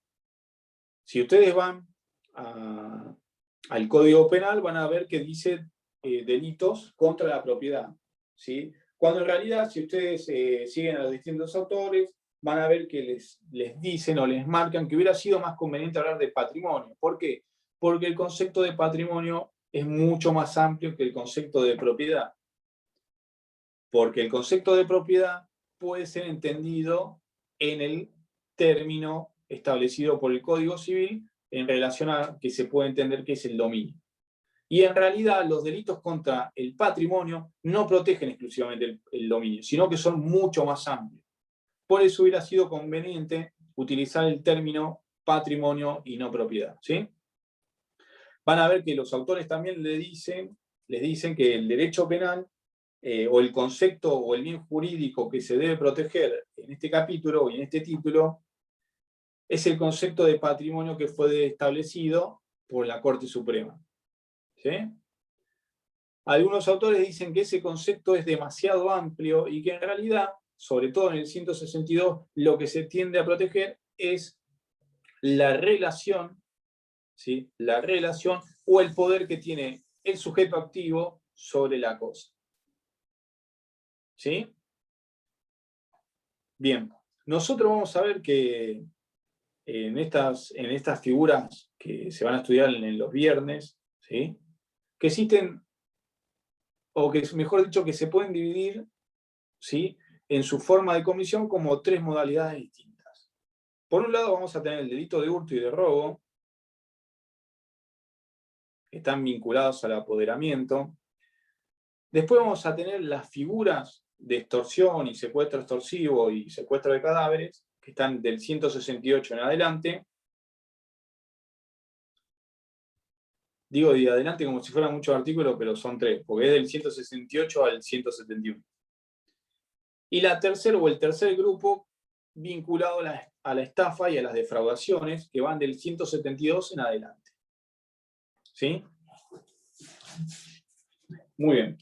Si ustedes van al Código Penal, van a ver que dice delitos contra la propiedad, ¿sí? Cuando en realidad, si ustedes siguen a los distintos autores, van a ver que les dicen o les marcan que hubiera sido más conveniente hablar de patrimonio. ¿Por qué? Porque el concepto de patrimonio es mucho más amplio que el concepto de propiedad. Porque el concepto de propiedad puede ser entendido en el término establecido por el Código Civil en relación a que se puede entender que es el dominio. Y en realidad los delitos contra el patrimonio no protegen exclusivamente el dominio, sino que son mucho más amplios. Por eso hubiera sido conveniente utilizar el término patrimonio y no propiedad, ¿sí? Van a ver que los autores también les dicen que el derecho penal o el concepto o el bien jurídico que se debe proteger en este capítulo y en este título es el concepto de patrimonio que fue establecido por la Corte Suprema. ¿Sí? Algunos autores dicen que ese concepto es demasiado amplio y que en realidad, sobre todo en el 162, lo que se tiende a proteger es la relación, ¿sí? La relación o el poder que tiene el sujeto activo sobre la cosa. ¿Sí? Bien, nosotros vamos a ver que en estas figuras que se van a estudiar en los viernes, ¿sí? que existen, o que mejor dicho, que se pueden dividir, ¿sí?, en su forma de comisión como 3 modalidades distintas. Por un lado vamos a tener el delito de hurto y de robo, que están vinculados al apoderamiento. Después vamos a tener las figuras de extorsión y secuestro extorsivo y secuestro de cadáveres, que están del 168 en adelante. Digo de adelante como si fueran muchos artículos, pero son 3, porque es del 168 al 171. Y el tercer grupo vinculado a la estafa y a las defraudaciones, que van del 172 en adelante. ¿Sí? Muy bien.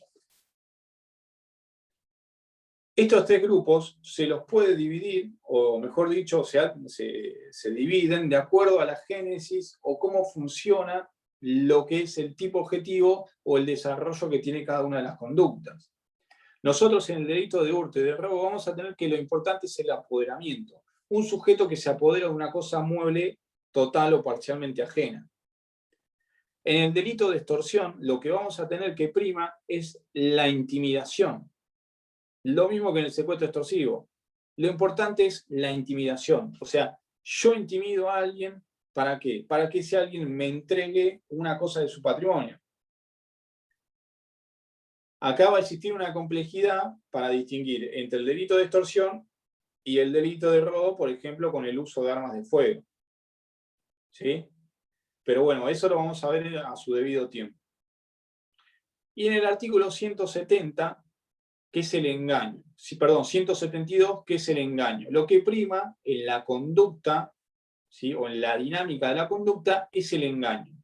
Estos 3 grupos se los puede dividir, o mejor dicho, se dividen de acuerdo a la génesis o cómo funciona lo que es el tipo objetivo o el desarrollo que tiene cada una de las conductas. Nosotros en el delito de hurto y de robo vamos a tener que lo importante es el apoderamiento. Un sujeto que se apodera de una cosa mueble total o parcialmente ajena. En el delito de extorsión, lo que vamos a tener que prima es la intimidación. Lo mismo que en el secuestro extorsivo. Lo importante es la intimidación. O sea, yo intimido a alguien, ¿para qué? Para que ese alguien me entregue una cosa de su patrimonio. Acá va a existir una complejidad para distinguir entre el delito de extorsión y el delito de robo, por ejemplo, con el uso de armas de fuego. ¿Sí? Pero bueno, eso lo vamos a ver a su debido tiempo. Y en el artículo 170, que es el engaño. Sí, perdón, 172, que es el engaño. Lo que prima en la conducta, ¿sí?, o en la dinámica de la conducta, es el engaño.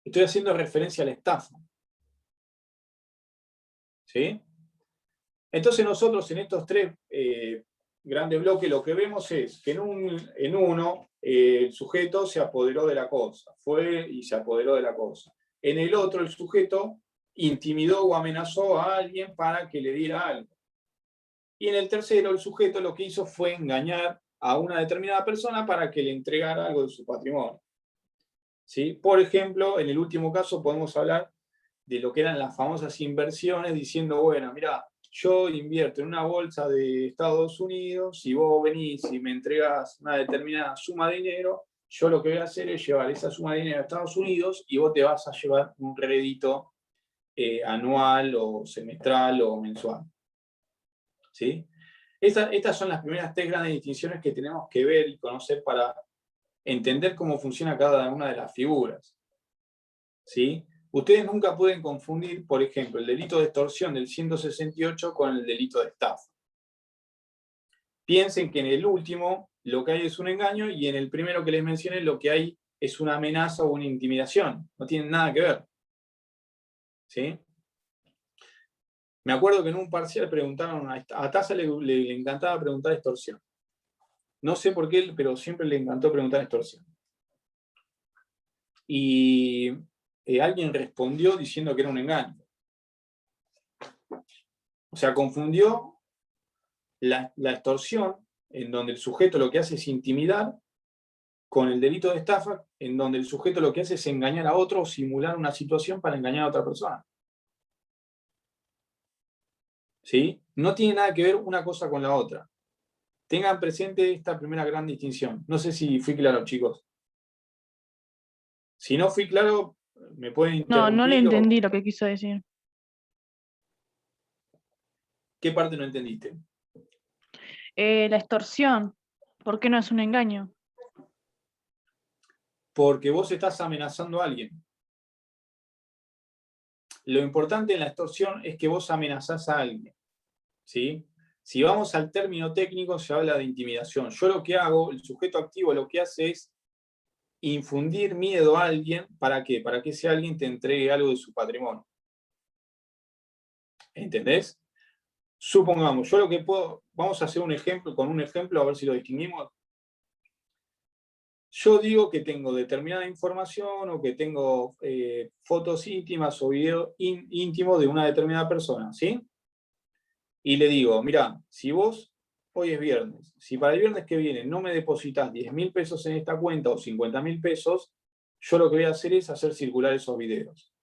Estoy haciendo referencia a la estafa. ¿Sí? Entonces nosotros en estos 3 grandes bloques lo que vemos es que en uno el sujeto se apoderó de la cosa, fue y se apoderó de la cosa. En el otro el sujeto intimidó o amenazó a alguien para que le diera algo. Y en el tercero el sujeto lo que hizo fue engañar a una determinada persona para que le entregara algo de su patrimonio. ¿Sí? Por ejemplo, en el último caso podemos hablar de lo que eran las famosas inversiones, diciendo, bueno, mira, yo invierto en una bolsa de Estados Unidos, si vos venís y me entregás una determinada suma de dinero, yo lo que voy a hacer es llevar esa suma de dinero a Estados Unidos y vos te vas a llevar un rédito anual o semestral o mensual. ¿Sí? Estas son las primeras 3 grandes distinciones que tenemos que ver y conocer para entender cómo funciona cada una de las figuras. ¿Sí? Ustedes nunca pueden confundir, por ejemplo, el delito de extorsión del 168 con el delito de estafa. Piensen que en el último lo que hay es un engaño y en el primero que les mencioné lo que hay es una amenaza o una intimidación. No tienen nada que ver. ¿Sí? Me acuerdo que en un parcial preguntaron, a Taza le encantaba preguntar extorsión. No sé por qué, pero siempre le encantó preguntar extorsión. Y alguien respondió diciendo que era un engaño. O sea, confundió la extorsión, en donde el sujeto lo que hace es intimidar, con el delito de estafa, en donde el sujeto lo que hace es engañar a otro o simular una situación para engañar a otra persona. ¿Sí? No tiene nada que ver una cosa con la otra. Tengan presente esta primera gran distinción. No sé si fui claro, chicos. Si no fui claro, me pueden interrumpir. No le entendí lo que quiso decir. ¿Qué parte no entendiste? La extorsión, ¿por qué no es un engaño? Porque vos estás amenazando a alguien. Lo importante en la extorsión es que vos amenazás a alguien. ¿Sí? Si vamos al término técnico, se habla de intimidación. Yo lo que hago, el sujeto activo lo que hace es infundir miedo a alguien. ¿Para qué? Para que ese alguien te entregue algo de su patrimonio. ¿Entendés? Supongamos, yo lo que puedo, vamos a hacer un ejemplo, con un ejemplo, a ver si lo distinguimos. Yo digo que tengo determinada información o que tengo fotos íntimas o video íntimo de una determinada persona, ¿sí? Y le digo, mira, si vos, hoy es viernes, si para el viernes que viene no me depositas 10.000 pesos en esta cuenta o 50.000 pesos, yo lo que voy a hacer es hacer circular esos videos.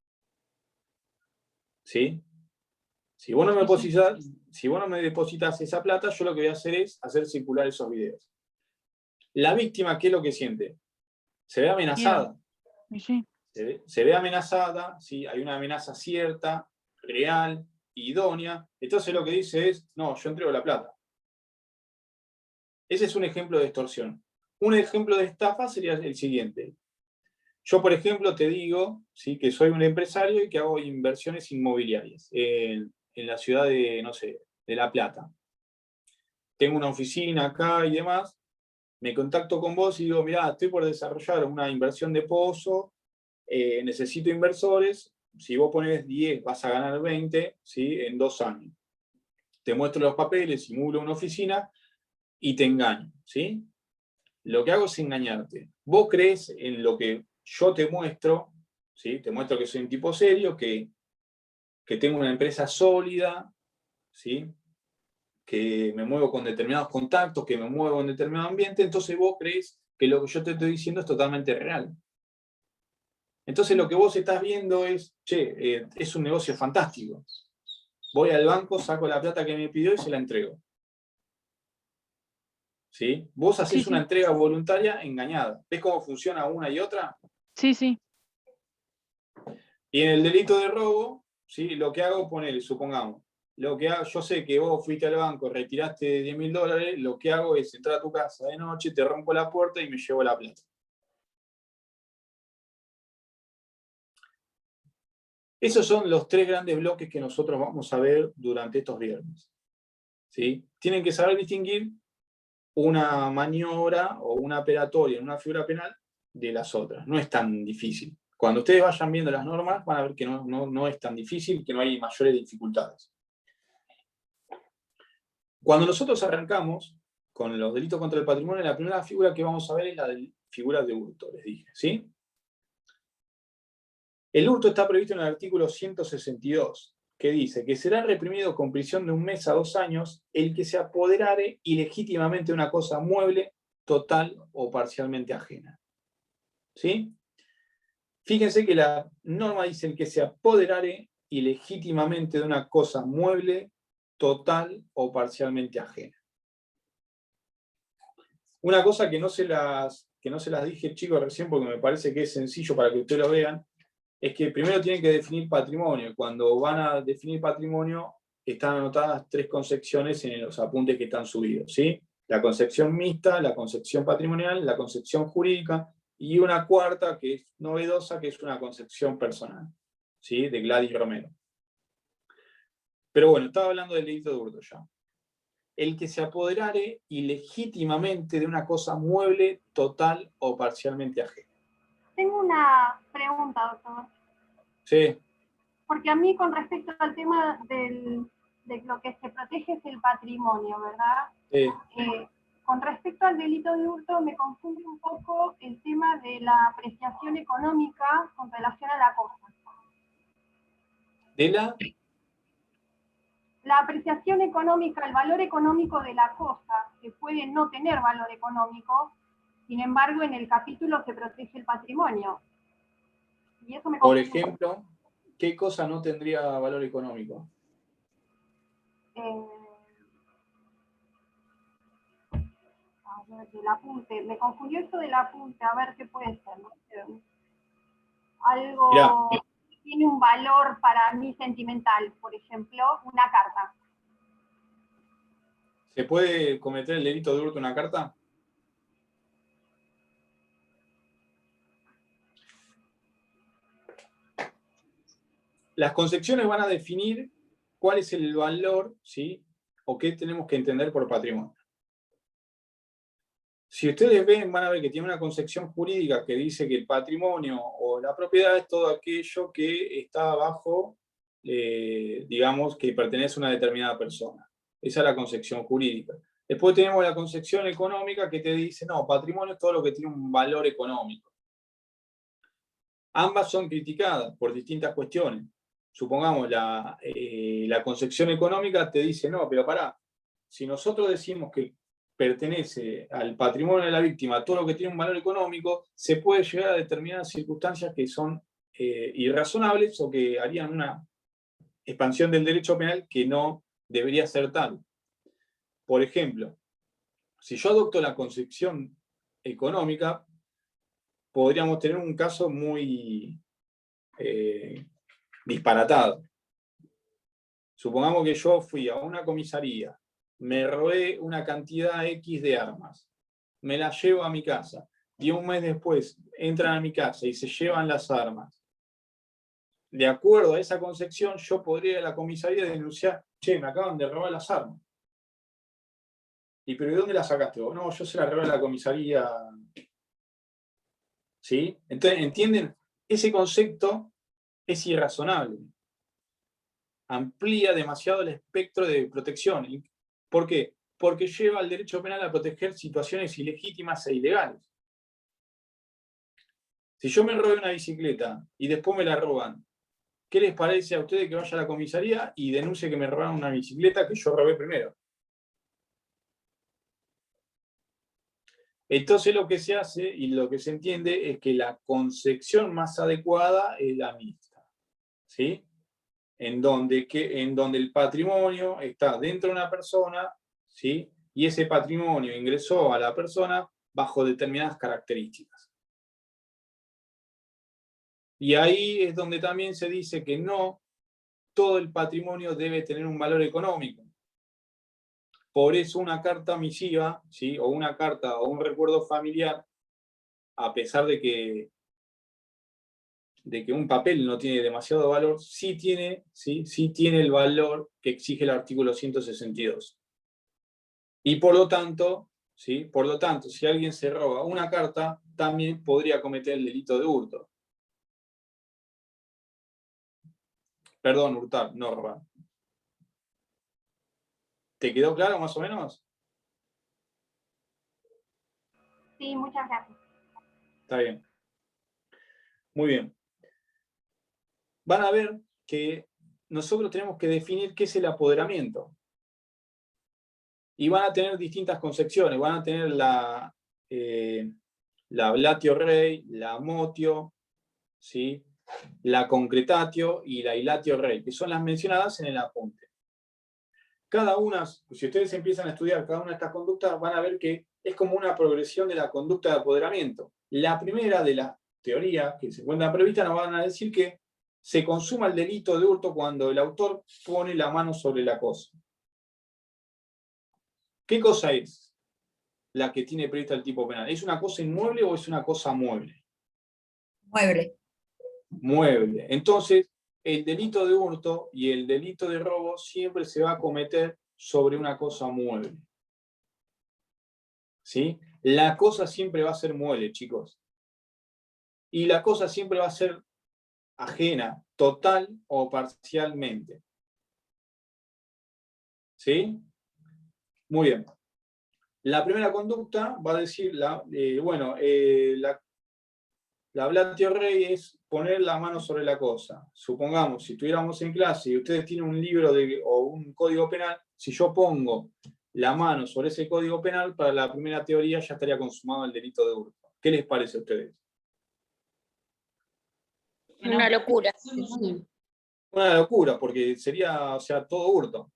¿Sí? Si vos no me depositas esa plata, yo lo que voy a hacer es hacer circular esos videos. La víctima, ¿qué es lo que siente? Se ve amenazada. Sí. Se ve amenazada, ¿sí? Hay una amenaza cierta, real, idónea. Entonces lo que dice es, no, yo entrego la plata. Ese es un ejemplo de extorsión. Un ejemplo de estafa sería el siguiente. Yo, por ejemplo, te digo, ¿sí?, que soy un empresario y que hago inversiones inmobiliarias en la ciudad de, no sé, de La Plata. Tengo una oficina acá y demás. Me contacto con vos y digo, mirá, estoy por desarrollar una inversión de pozo, necesito inversores, si vos pones 10 vas a ganar 20, ¿sí?, en 2 años. Te muestro los papeles, simulo una oficina y te engaño, ¿sí? Lo que hago es engañarte. Vos crees en lo que yo te muestro, ¿sí? Te muestro que soy un tipo serio, que tengo una empresa sólida, ¿sí?, que me muevo con determinados contactos, que me muevo en determinado ambiente, entonces vos crees que lo que yo te estoy diciendo es totalmente real. Entonces lo que vos estás viendo es, che, es un negocio fantástico. Voy al banco, saco la plata que me pidió y se la entrego. ¿Sí? Vos hacés una entrega voluntaria engañada. ¿Ves cómo funciona una y otra? Sí, sí. Y en el delito de robo, ¿sí?, lo que hago, ponele, supongamos, lo que hago, yo sé que vos fuiste al banco, retiraste $10.000, lo que hago es entrar a tu casa de noche, te rompo la puerta y me llevo la plata. Esos son los 3 grandes bloques que nosotros vamos a ver durante estos viernes, ¿sí? Tienen que saber distinguir una maniobra o una operatoria en una figura penal de las otras. No es tan difícil. Cuando ustedes vayan viendo las normas, van a ver que no es tan difícil, que no hay mayores dificultades. Cuando nosotros arrancamos con los delitos contra el patrimonio, la primera figura que vamos a ver es la figura de hurto, les dije, ¿sí? El hurto está previsto en el artículo 162, que dice que será reprimido con prisión de 1 mes a 2 años el que se apoderare ilegítimamente de una cosa mueble, total o parcialmente ajena. ¿Sí? Fíjense que la norma dice el que se apoderare ilegítimamente de una cosa mueble, total o parcialmente ajena. Una cosa que no se las dije, chicos, recién, porque me parece que es sencillo para que ustedes lo vean, es que primero tienen que definir patrimonio. Cuando van a definir patrimonio, están anotadas 3 concepciones en los apuntes que están subidos, ¿sí? La concepción mixta, la concepción patrimonial, la concepción jurídica, y una cuarta que es novedosa, que es una concepción personal, ¿sí?, de Gladys Romero. Pero bueno, estaba hablando del delito de hurto ya. El que se apoderare ilegítimamente de una cosa mueble, total o parcialmente ajena. Tengo una pregunta, doctor. Sí. Porque a mí, con respecto al tema de lo que se protege es el patrimonio, ¿verdad? Sí. Con respecto al delito de hurto, me confunde un poco el tema de la apreciación económica con relación a la cosa. ¿De la? La apreciación económica, el valor económico de la cosa, que puede no tener valor económico, sin embargo, en el capítulo se protege el patrimonio. Y eso me Por confunde. ejemplo, ¿qué cosa no tendría valor económico? A ver, del apunte. Me confundió esto del apunte. A ver qué puede ser. ¿No? Algo Mirá, que tiene un valor para mí sentimental. Por ejemplo, una carta. ¿se puede cometer el delito de hurto en una carta? Las concepciones van a definir cuál es el valor, ¿sí?, o qué tenemos que entender por patrimonio. Si ustedes ven, van a ver que tiene una concepción jurídica que dice que el patrimonio o la propiedad es todo aquello que está bajo, digamos, que pertenece a una determinada persona. Esa es la concepción jurídica. Después tenemos la concepción económica que te dice, no, patrimonio es todo lo que tiene un valor económico. Ambas son criticadas por distintas cuestiones. Supongamos, la concepción económica te dice, no, pero pará, si nosotros decimos que pertenece al patrimonio de la víctima todo lo que tiene un valor económico, se puede llegar a determinadas circunstancias que son irrazonables o que harían expansión del derecho penal que no debería ser tal. Por ejemplo, si yo adopto la concepción económica, podríamos tener un caso muy disparatado. Supongamos que yo fui a una comisaría, me robé una cantidad X de armas, me las llevo a mi casa, y un mes después entran a mi casa y se llevan las armas. De acuerdo a esa concepción, yo podría ir a la comisaría denunciar, che, me acaban de robar las armas. ¿Y pero de dónde las sacaste vos? No, yo se las robé a la comisaría. ¿Sí? Entonces, ¿entienden? Ese concepto es irrazonable. Amplía demasiado el espectro de protección. ¿Por qué? Porque lleva al derecho penal a proteger situaciones ilegítimas e ilegales. Si yo me robé una bicicleta y después me la roban, ¿qué les parece a ustedes que vaya a la comisaría y denuncie que me robaron una bicicleta que yo robé primero? Entonces lo que se hace y lo que se entiende es que la concepción más adecuada es la mixta, ¿sí? En donde el patrimonio está dentro de una persona, ¿sí? Y ese patrimonio ingresó a la persona bajo determinadas características. Y ahí es donde también se dice que no todo el patrimonio debe tener un valor económico. Por eso una carta misiva, ¿sí? O una carta o un recuerdo familiar, a pesar de que un papel no tiene demasiado valor, sí tiene el valor que exige el artículo 162. Y por lo tanto, si alguien se roba una carta, también podría cometer el delito de hurto. Perdón, hurtar, no robar. ¿Te quedó claro más o menos? Sí, muchas gracias. Está bien. Muy bien. Van a ver que nosotros tenemos que definir qué es el apoderamiento. Y van a tener distintas concepciones. Van a tener la ablatio rei, la motio, ¿sí? La concretatio y la ilatio rei, que son las mencionadas en el apunte. Cada una, si ustedes empiezan a estudiar cada una de estas conductas, van a ver que es como una progresión de la conducta de apoderamiento. La primera de la teoría que se encuentra prevista nos van a decir que se consuma el delito de hurto cuando el autor pone la mano sobre la cosa. ¿Qué cosa es la que tiene prevista el tipo penal? ¿Es una cosa inmueble o es una cosa mueble? Mueble. Mueble. Entonces, el delito de hurto y el delito de robo siempre se va a cometer sobre una cosa mueble. ¿Sí? La cosa siempre va a ser mueble, chicos. Y la cosa siempre va a ser ajena, total o parcialmente. ¿Sí? Muy bien. La primera conducta va a decir, la ablatio rei es poner la mano sobre la cosa. Supongamos, si estuviéramos en clase y ustedes tienen un libro o un código penal, si yo pongo la mano sobre ese código penal, para la primera teoría ya estaría consumado el delito de hurto. ¿Qué les parece a ustedes? Una locura. Una locura, porque sería, todo hurto.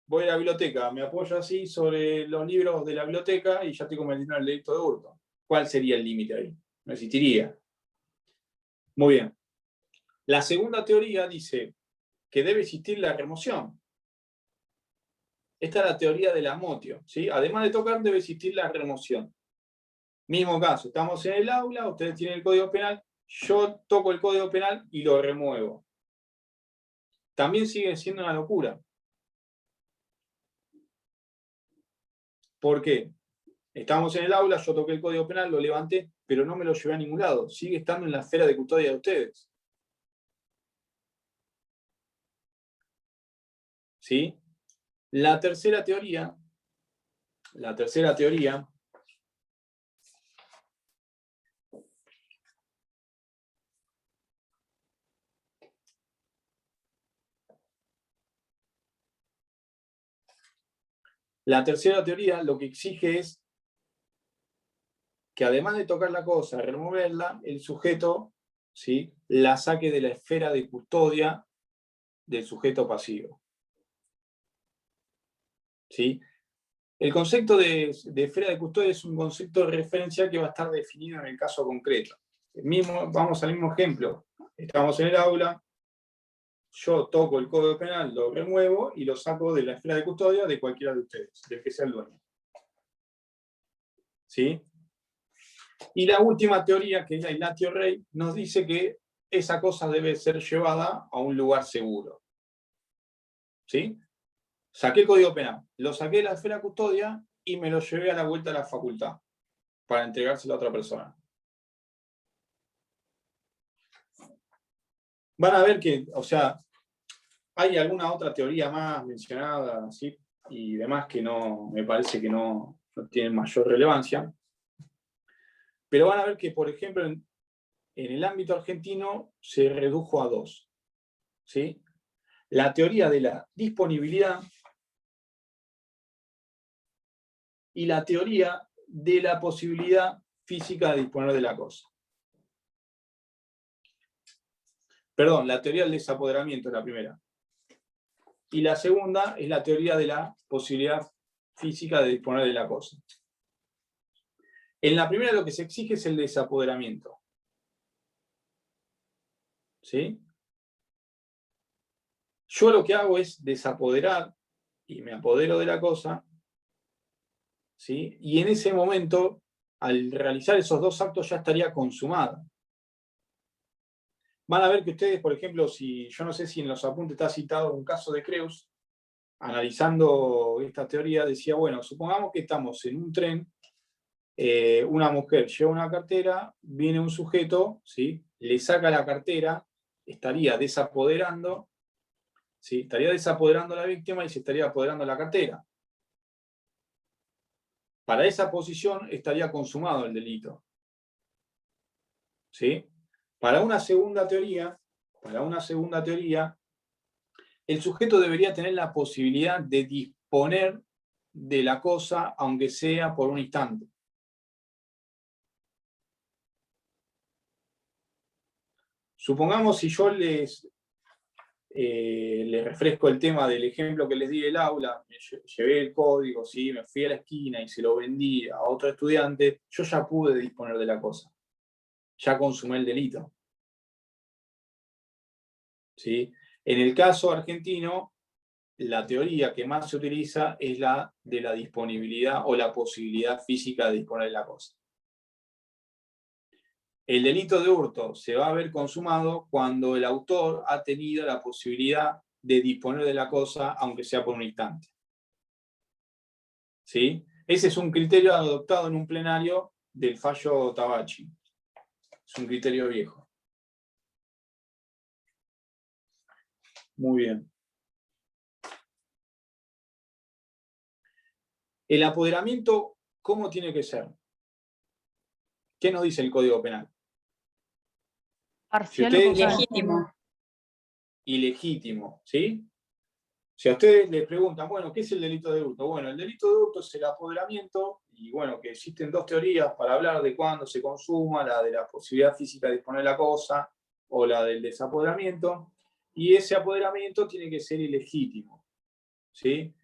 Voy a la biblioteca, me apoyo así sobre los libros de la biblioteca y ya estoy cometiendo el delito de hurto. ¿Cuál sería el límite ahí? No existiría. Muy bien. La segunda teoría dice que debe existir la remoción. Esta es la teoría de la motio, ¿sí? Además de tocar, debe existir la remoción. Mismo caso, estamos en el aula, ustedes tienen el código penal, yo toco el código penal y lo remuevo. También sigue siendo una locura. ¿Por qué? Estamos en el aula, yo toqué el código penal, lo levanté, pero no me lo llevé a ningún lado. Sigue estando en la esfera de custodia de ustedes. ¿Sí? La tercera teoría lo que exige es que además de tocar la cosa, removerla, el sujeto, ¿sí?, la saque de la esfera de custodia del sujeto pasivo. ¿Sí? El concepto de esfera de custodia es un concepto de referencia que va a estar definido en el caso concreto. Vamos al mismo ejemplo. Estamos en el aula, yo toco el Código Penal, lo remuevo y lo saco de la esfera de custodia de cualquiera de ustedes, del que sea el dueño. ¿Sí? Y la última teoría, que es la Ilatio Rey, nos dice que esa cosa debe ser llevada a un lugar seguro. ¿Sí? Saqué el Código Penal, lo saqué de la esfera de custodia y me lo llevé a la vuelta a la facultad para entregárselo a otra persona. Van a ver que, o sea, hay alguna otra teoría más mencionada, ¿sí? Y demás que no, me parece que no tienen mayor relevancia. Pero van a ver que, por ejemplo, en el ámbito argentino se redujo a dos. ¿Sí? La teoría de la disponibilidad y la teoría de la posibilidad física de disponer de la cosa. Perdón, la teoría del desapoderamiento es la primera. Y la segunda es la teoría de la posibilidad física de disponer de la cosa. En la primera lo que se exige es el desapoderamiento. ¿Sí? Yo lo que hago es desapoderar y me apodero de la cosa, ¿sí? Y en ese momento, al realizar esos dos actos ya estaría consumada. Van a ver que ustedes, por ejemplo, yo no sé si en los apuntes está citado un caso de Creus, analizando esta teoría, decía, bueno, supongamos que estamos en un tren, una mujer lleva una cartera, viene un sujeto, ¿sí? Le saca la cartera, estaría desapoderando, ¿sí? Estaría desapoderando a la víctima y se estaría apoderando la cartera. Para esa posición estaría consumado el delito. ¿Sí? Para una segunda teoría, el sujeto debería tener la posibilidad de disponer de la cosa, aunque sea por un instante. Supongamos si yo les refresco el tema del ejemplo que les di del aula, me llevé el código, ¿sí? Me fui a la esquina y se lo vendí a otro estudiante, yo ya pude disponer de la cosa. Ya consumé el delito. ¿Sí? En el caso argentino, la teoría que más se utiliza es la de la disponibilidad o la posibilidad física de disponer de la cosa. El delito de hurto se va a ver consumado cuando el autor ha tenido la posibilidad de disponer de la cosa, aunque sea por un instante. ¿Sí? Ese es un criterio adoptado en un plenario del fallo Tabacci. Es un criterio viejo. Muy bien. El apoderamiento, ¿cómo tiene que ser? ¿Qué nos dice el Código Penal? Parcial Si o ustedes, total. Legítimo. ilegítimo, ¿sí? Si a ustedes les preguntan, bueno, ¿qué es el delito de hurto? Bueno, el delito de hurto es el apoderamiento, y bueno, que existen dos teorías para hablar de cuándo se consuma, la de la posibilidad física de disponer la cosa, o la del desapoderamiento, y ese apoderamiento tiene que ser ilegítimo, ¿sí?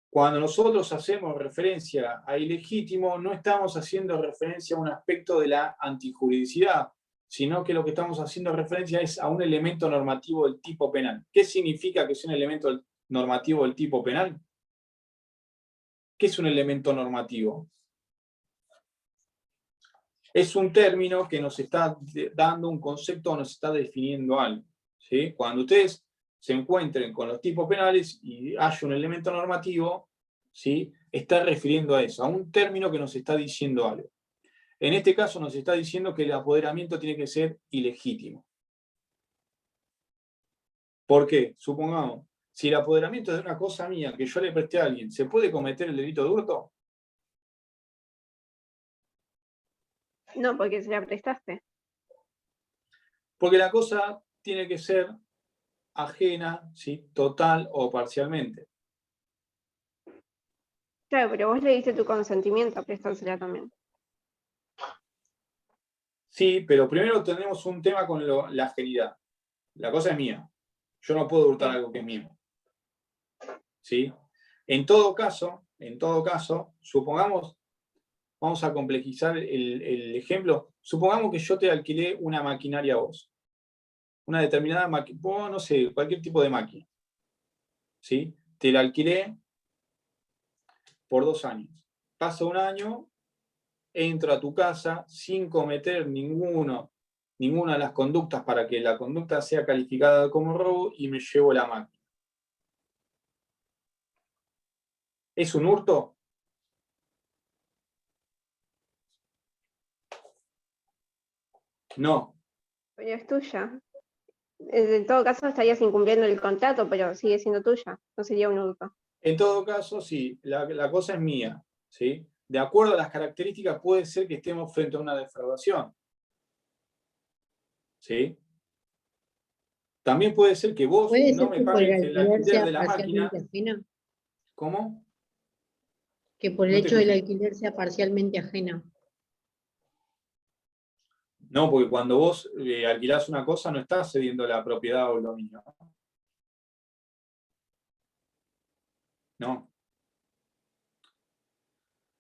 Cuando nosotros hacemos referencia a ilegítimo, no estamos haciendo referencia a un aspecto de la antijuridicidad, sino que lo que estamos haciendo referencia es a un elemento normativo del tipo penal. ¿Qué significa que es un elemento normativo del tipo penal? ¿Qué es un elemento normativo? Es un término que nos está dando un concepto, nos está definiendo algo, ¿sí? Cuando ustedes se encuentren con los tipos penales y haya un elemento normativo, ¿sí? Está refiriendo a eso, a un término que nos está diciendo algo. En este caso nos está diciendo que el apoderamiento tiene que ser ilegítimo. ¿Por qué? Supongamos, si el apoderamiento es de una cosa mía que yo le presté a alguien, ¿se puede cometer el delito de hurto? No, porque se la prestaste. Porque la cosa tiene que ser ajena, ¿sí? Total o parcialmente. Claro, pero vos le diste tu consentimiento a prestársela también. Sí, pero primero tenemos un tema con la ajenidad. La cosa es mía. Yo no puedo hurtar algo que es mío. ¿Sí? En todo caso, supongamos, vamos a complejizar el ejemplo, supongamos que yo te alquilé una maquinaria a vos. Una determinada máquina, no sé, cualquier tipo de máquina. ¿Sí? Te la alquilé por 2 años. Pasa 1 año, entro a tu casa sin cometer ninguna de las conductas para que la conducta sea calificada como robo y me llevo la máquina. ¿Es un hurto? No. Pero es tuya. En todo caso estarías incumpliendo el contrato, pero sigue siendo tuya. No sería un hurto. En todo caso, sí, la cosa es mía. ¿Sí? De acuerdo a las características, puede ser que estemos frente a una defraudación. ¿Sí? También puede ser que vos no me pagues el alquiler de la máquina. Ajena, ¿Cómo? que por el No te hecho del escuché. alquiler sea parcialmente ajena. No, porque cuando vos alquilás una cosa no estás cediendo la propiedad o el dominio. No.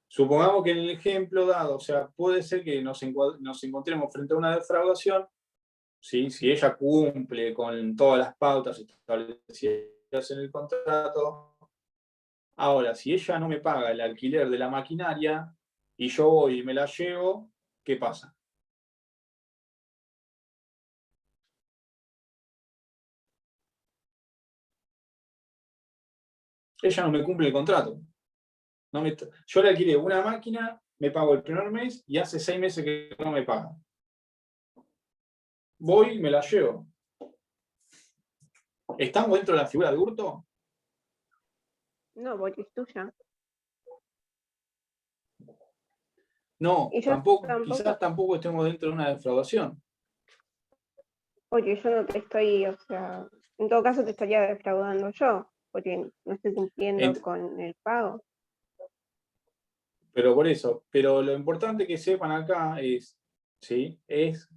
Supongamos que en el ejemplo dado, o sea, puede ser que nos encontremos frente a una defraudación, ¿sí? Si ella cumple con todas las pautas establecidas en el contrato. Ahora, si ella no me paga el alquiler de la maquinaria y yo voy y me la llevo, ¿qué pasa? Ella no me cumple el contrato. Yo le alquilé una máquina, me pago el primer mes y hace 6 meses que no me paga. Voy y me la llevo. ¿Estamos dentro de la figura de hurto? No, porque es tuya. No, Y yo quizás tampoco estemos dentro de una defraudación. Porque yo no te estoy, o sea, en todo caso te estaría defraudando yo, porque no estoy cumpliendo con el pago. Pero por eso, pero lo importante que sepan acá es, ¿sí? Es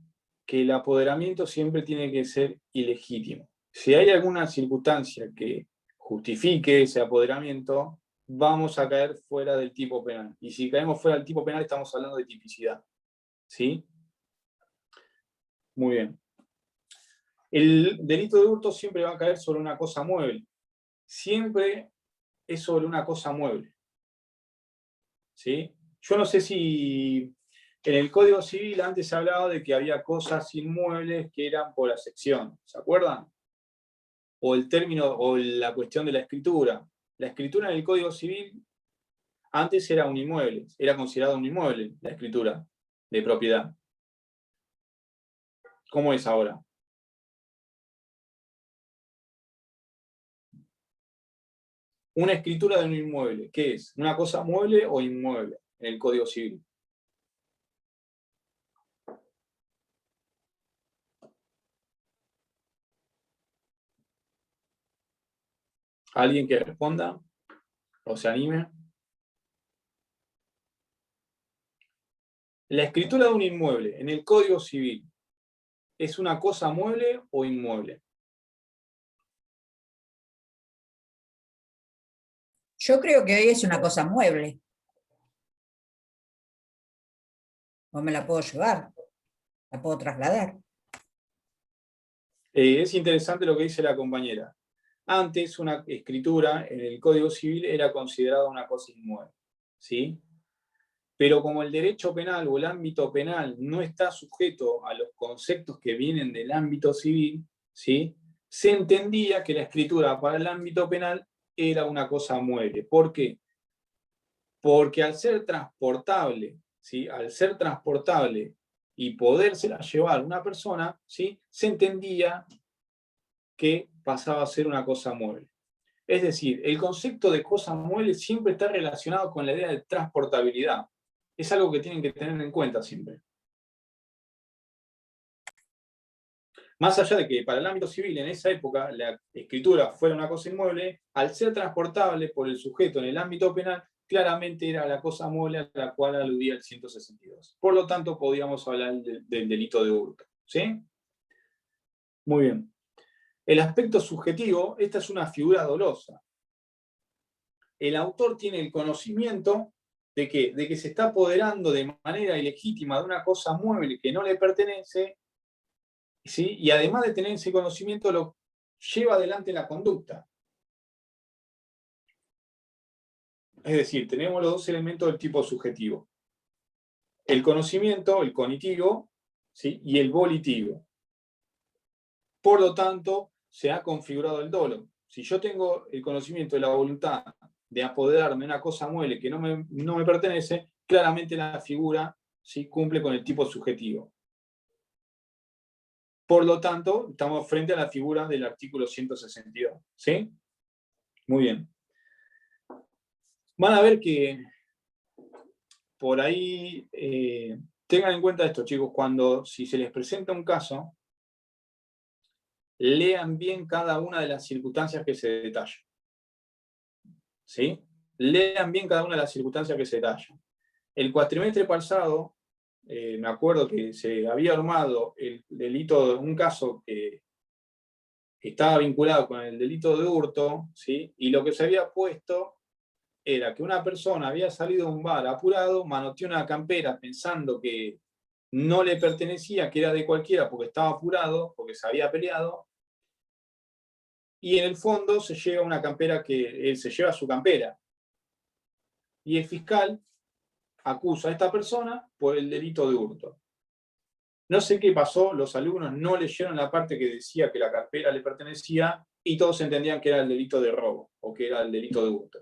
que el apoderamiento siempre tiene que ser ilegítimo. Si hay alguna circunstancia que justifique ese apoderamiento, vamos a caer fuera del tipo penal. Y si caemos fuera del tipo penal, estamos hablando de tipicidad. ¿Sí? Muy bien. El delito de hurto siempre va a caer sobre una cosa mueble. Siempre es sobre una cosa mueble. ¿Sí? Yo no sé si en el Código Civil antes se hablaba de que había cosas inmuebles que eran por acepción. ¿Se acuerdan? O el término, o la cuestión de la escritura. La escritura en el Código Civil antes era un inmueble, era considerado un inmueble la escritura de propiedad. ¿Cómo es ahora? Una escritura de un inmueble, ¿qué es? ¿Una cosa mueble o inmueble en el Código Civil? ¿Alguien que responda o se anime? La escritura de un inmueble en el Código Civil, ¿es una cosa mueble o inmueble? Yo creo que hoy es una cosa mueble. O me la puedo llevar, la puedo trasladar. Es interesante lo que dice la compañera. Antes una escritura en el Código Civil era considerada una cosa inmueble, ¿sí? Pero como el derecho penal o el ámbito penal no está sujeto a los conceptos que vienen del ámbito civil, ¿sí? Se entendía que la escritura para el ámbito penal era una cosa mueble. ¿Por qué? Porque al ser transportable, ¿sí? Al ser transportable y podérsela llevar una persona, ¿sí? Se entendía que pasaba a ser una cosa mueble. Es decir, el concepto de cosa mueble siempre está relacionado con la idea de transportabilidad. Es algo que tienen que tener en cuenta siempre. Más allá de que para el ámbito civil en esa época la escritura fuera una cosa inmueble, al ser transportable por el sujeto en el ámbito penal, claramente era la cosa mueble a la cual aludía el 162. Por lo tanto, podríamos hablar del delito de hurto. ¿Sí? Muy bien. El aspecto subjetivo, esta es una figura dolosa. El autor tiene el conocimiento de que se está apoderando de manera ilegítima de una cosa mueble que no le pertenece, ¿sí? Y además de tener ese conocimiento, lo lleva adelante la conducta. Es decir, tenemos los dos elementos del tipo subjetivo. El conocimiento, el cognitivo, ¿sí? Y el volitivo. Por lo tanto, se ha configurado el dolo. Si yo tengo el conocimiento de la voluntad de apoderarme de una cosa mueble que no me pertenece, claramente la figura, ¿sí? Cumple con el tipo subjetivo. Por lo tanto, estamos frente a la figura del artículo 162. ¿Sí? Muy bien. Van a ver que por ahí, tengan en cuenta esto, chicos, si se les presenta un caso, lean bien cada una de las circunstancias que se detallan. ¿Sí? Lean bien cada una de las circunstancias que se detallan. El cuatrimestre pasado, me acuerdo que se había armado el delito de un caso que estaba vinculado con el delito de hurto, ¿sí? Y lo que se había puesto era que una persona había salido de un bar apurado, manoteó una campera pensando que no le pertenecía, que era de cualquiera porque estaba apurado, porque se había peleado, y en el fondo se lleva una campera que él se lleva su campera. Y el fiscal acusa a esta persona por el delito de hurto. No sé qué pasó, los alumnos no leyeron la parte que decía que la campera le pertenecía y todos entendían que era el delito de robo o que era el delito de hurto.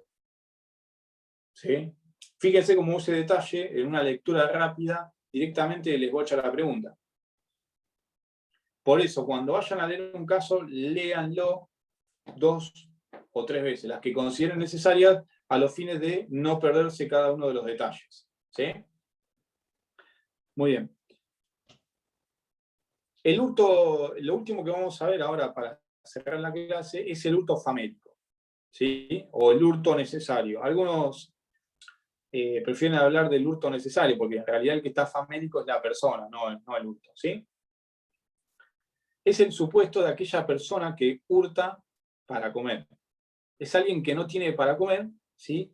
¿Sí? Fíjense cómo ese detalle, en una lectura rápida, directamente les voy a echar la pregunta. Por eso, cuando vayan a leer un caso, léanlo 2 o 3 veces, las que consideren necesarias a los fines de no perderse cada uno de los detalles. ¿Sí? Muy bien. El hurto, lo último que vamos a ver ahora para cerrar la clase es el hurto famélico, ¿sí? O el hurto necesario. Algunos prefieren hablar del hurto necesario, porque en realidad el que está famélico es la persona, no el hurto, ¿sí? Es el supuesto de aquella persona que hurta para comer. Es alguien que no tiene para comer, ¿sí?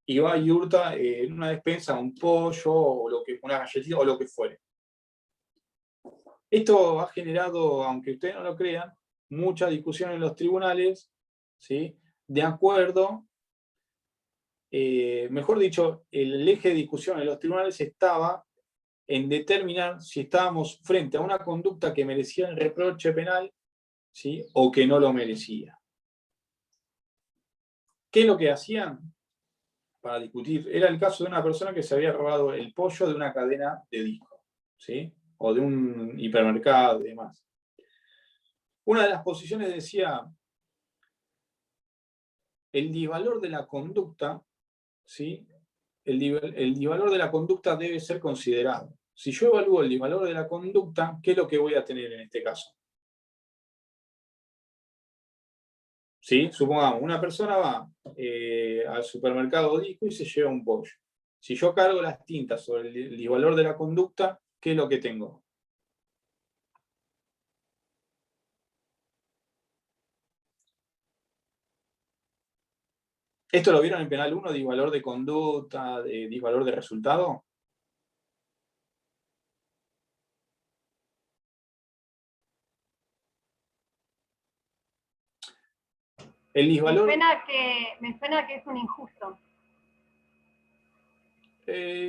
Y va y hurta en una despensa un pollo, o una galletita, o lo que fuere. Esto ha generado, aunque ustedes no lo crean, mucha discusión en los tribunales, ¿sí? De acuerdo, mejor dicho, el eje de discusión en los tribunales estaba en determinar si estábamos frente a una conducta que merecía el reproche penal, ¿sí? O que no lo merecía. ¿Qué es lo que hacían para discutir? Era el caso de una persona que se había robado el pollo de una cadena de discos, ¿sí? O de un hipermercado y demás. Una de las posiciones decía, el disvalor de la conducta, ¿sí? El disvalor de la conducta debe ser considerado. Si yo evalúo el disvalor de la conducta, ¿qué es lo que voy a tener en este caso? ¿Sí? Supongamos, una persona va al supermercado disco y se lleva un pollo. Si yo cargo las tintas sobre el disvalor de la conducta, ¿qué es lo que tengo? ¿Esto lo vieron en Penal 1, disvalor de conducta, disvalor de resultado? El disvalor... Me suena que es un injusto.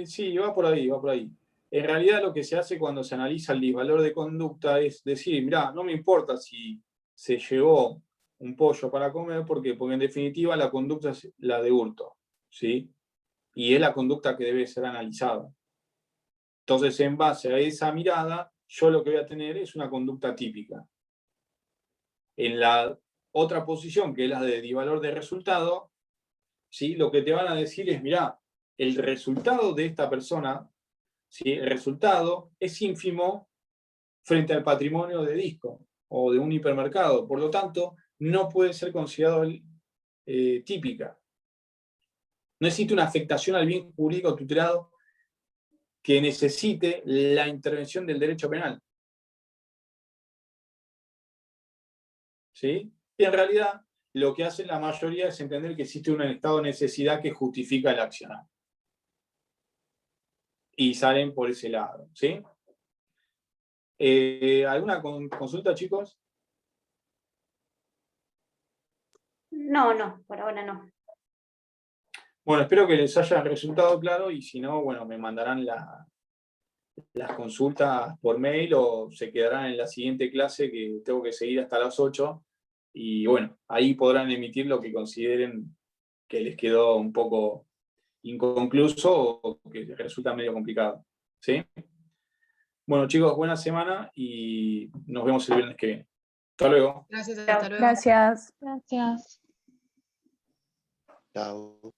Sí, va por ahí, va por ahí. En realidad lo que se hace cuando se analiza el disvalor de conducta es decir, mirá, no me importa si se llevó un pollo para comer, porque en definitiva la conducta es la de hurto, ¿sí? Y es la conducta que debe ser analizada. Entonces, en base a esa mirada, yo lo que voy a tener es una conducta típica. En la otra posición, que es la de disvalor de resultado, ¿sí? Lo que te van a decir es, mirá, el resultado de esta persona, ¿sí? El resultado es ínfimo frente al patrimonio de disco o de un hipermercado. Por lo tanto, no puede ser considerado típica. No existe una afectación al bien jurídico tutelado que necesite la intervención del derecho penal. ¿sí? Y en realidad lo que hace la mayoría es entender que existe un estado de necesidad que justifica el accionar. Y salen por ese lado, ¿sí? ¿Alguna consulta, chicos? No, por ahora no. Bueno, espero que les haya resultado claro y si no, bueno, me mandarán las consultas por mail o se quedarán en la siguiente clase que tengo que seguir hasta las 8 y bueno, ahí podrán emitir lo que consideren que les quedó un poco inconcluso o que les resulta medio complicado, ¿sí? Bueno, chicos, buena semana y nos vemos el viernes que viene. Hasta luego. Gracias, hasta luego. Gracias. Gracias. Chao.